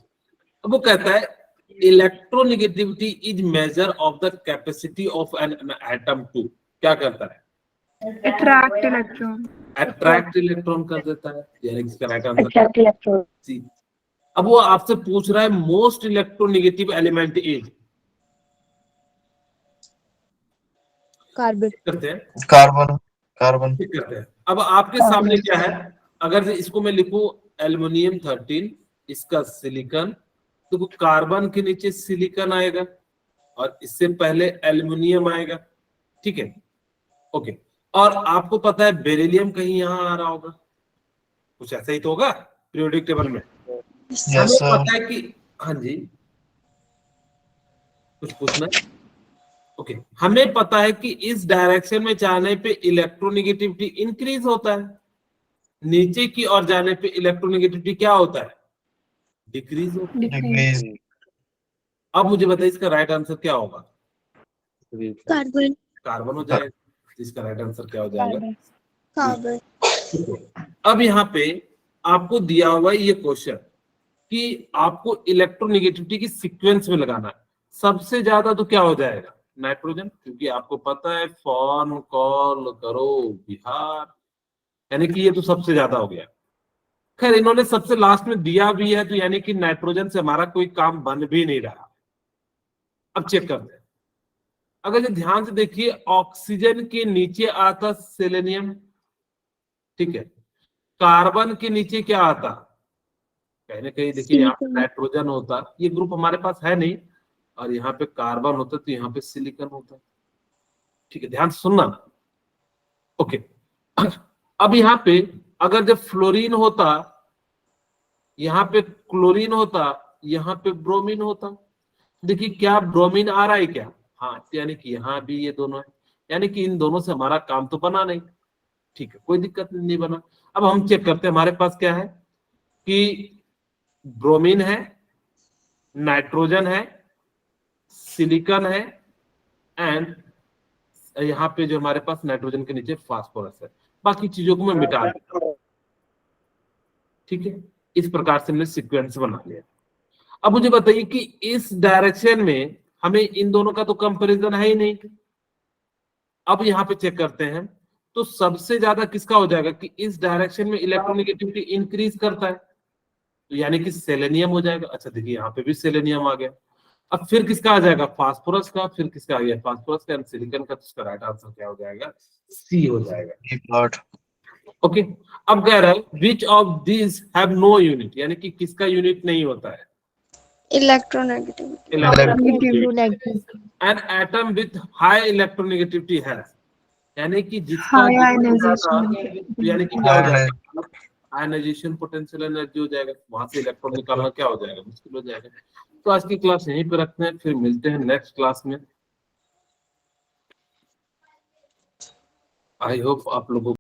अब वो कहता है electronegativity is measure of the capacity of an atom to, क्या करता है, अट्रैक्ट इलेक्ट्रॉन। अट्रैक्ट इलेक्ट्रॉन कर देता है, यानी कि इसका राइट आंसर सी। अब वो आपसे पूछ रहा है most electronegative element is, carbon. करते हैं, Carbon. Carbon. ठीक करते हैं। अब आपके सामने क्या है, अगर इसको मैं लिखूं एल्युमिनियम 13, इसका सिलिकॉन, तो कार्बन के नीचे सिलिकॉन आएगा और इससे पहले एल्युमिनियम आएगा, ठीक है, ओके। और आपको पता है बेरिलियम कहीं यहाँ आ रहा होगा, कुछ ऐसा ही तो होगा पीरियोडिक टेबल में। Yes, हमें sir. पता है कि, हाँ जी कुछ पूछना है, ओके। हमें पता है कि इस डायरेक्शन में जाने पे इलेक्ट्रोनेगेटिविटी इंक्रीज होता है, नीचे की ओर जाने पे इलेक्ट्रोनेगेटिविटी क्या होता है, डिक्रीज होता है। डिक्रीज। Degrees. अब मुझे बताइए इसका राइट आंसर क्या होगा, कार्बन। कार्बन हो जाएगा। इसका राइट आंसर क्या हो जाएगा, कार्बन। अब यहाँ पे आपको दिया हुआ है ये क्वेश्चन कि आपको इलेक्ट्रोनेगेटिविटी की सीक्वेंस में लगाना है। सबसे ज्यादा तो क्या हो जाएगा, नाइट्रोजन, क्योंकि आपको पता है फोन कॉल करो बिहार, यानी कि ये तो सबसे ज्यादा हो गया। खैर इन्होंने सबसे लास्ट में दिया भी है, तो यानी कि नाइट्रोजन से हमारा कोई काम बन भी नहीं रहा। अब चेक करते हैं, अगर ये ध्यान से देखिए ऑक्सीजन के नीचे आता सेलेनियम, ठीक है, कार्बन के नीचे क्या आता, कहीं ना कहीं देखिए यहाँ पे नाइट्रोजन होता, ये ग्रुप हमारे पास है नहीं, और यहाँ पे कार्बन होता तो यहाँ पे सिलिकॉन होता, ठीक है, ध्यान से सुनना, ओके। अब यहाँ पे अगर जब फ्लोरीन होता, यहाँ पे क्लोरीन होता, यहाँ पे ब्रोमीन होता, देखिए क्या ब्रोमीन आ रहा है क्या, हाँ, यानी कि यहाँ भी ये दोनों है, यानी कि इन दोनों से हमारा काम तो बना नहीं, ठीक है, कोई दिक्कत नहीं बना। अब हम चेक करते हैं हमारे पास क्या है कि ब्रोमीन है, नाइट्रोजन है, सिलिकॉन है, एंड यहाँ पे जो हमारे पास नाइट्रोजन के नीचे फास्फोरस है। बाकी चीजों को मैं मिटा दूंगा, ठीक है, इस प्रकार से हमने सीक्वेंस बना लिया। अब मुझे बताइए कि इस डायरेक्शन में हमें इन दोनों का तो कंपैरिजन है ही नहीं। अब यहाँ पे चेक करते हैं, तो सबसे ज्यादा किसका हो जाएगा कि इस डायरेक्शन में इलेक्ट्रोनेगेटिविटी इंक्रीज करता है, तो यानी कि सेलेनियम हो जाएगा। अच्छा देखिए यहाँ पे भी सेलेनियम आ गया। अब फिर किसका आ जाएगा, फास्फोरस का, फिर किसका आ गया, फास्फोरस का एंड सिलिकॉन का। तो इसका राइट आंसर क्या हो जाएगा, सी हो जाएगा। D plot. ओके, अब कह रहा है which of these have no unit, यानी कि किसका यूनिट नहीं होता है, electronegativity. An atom with high electronegativity है, यानी कि जिसका High जो ज्यादा, ionization. तो यानी कि क्या हो जाएगा, आयनाइजेशन पोटेंशियल एनर्जी हो जाएगा, वहां से इलेक्ट्रॉन निकालना क्या हो जाएगा, मुश्किल हो जाएगा। तो आज की क्लास यहीं पे रखते हैं, फिर मिलते हैं नेक्स्ट क्लास में। आई होप आप लोगों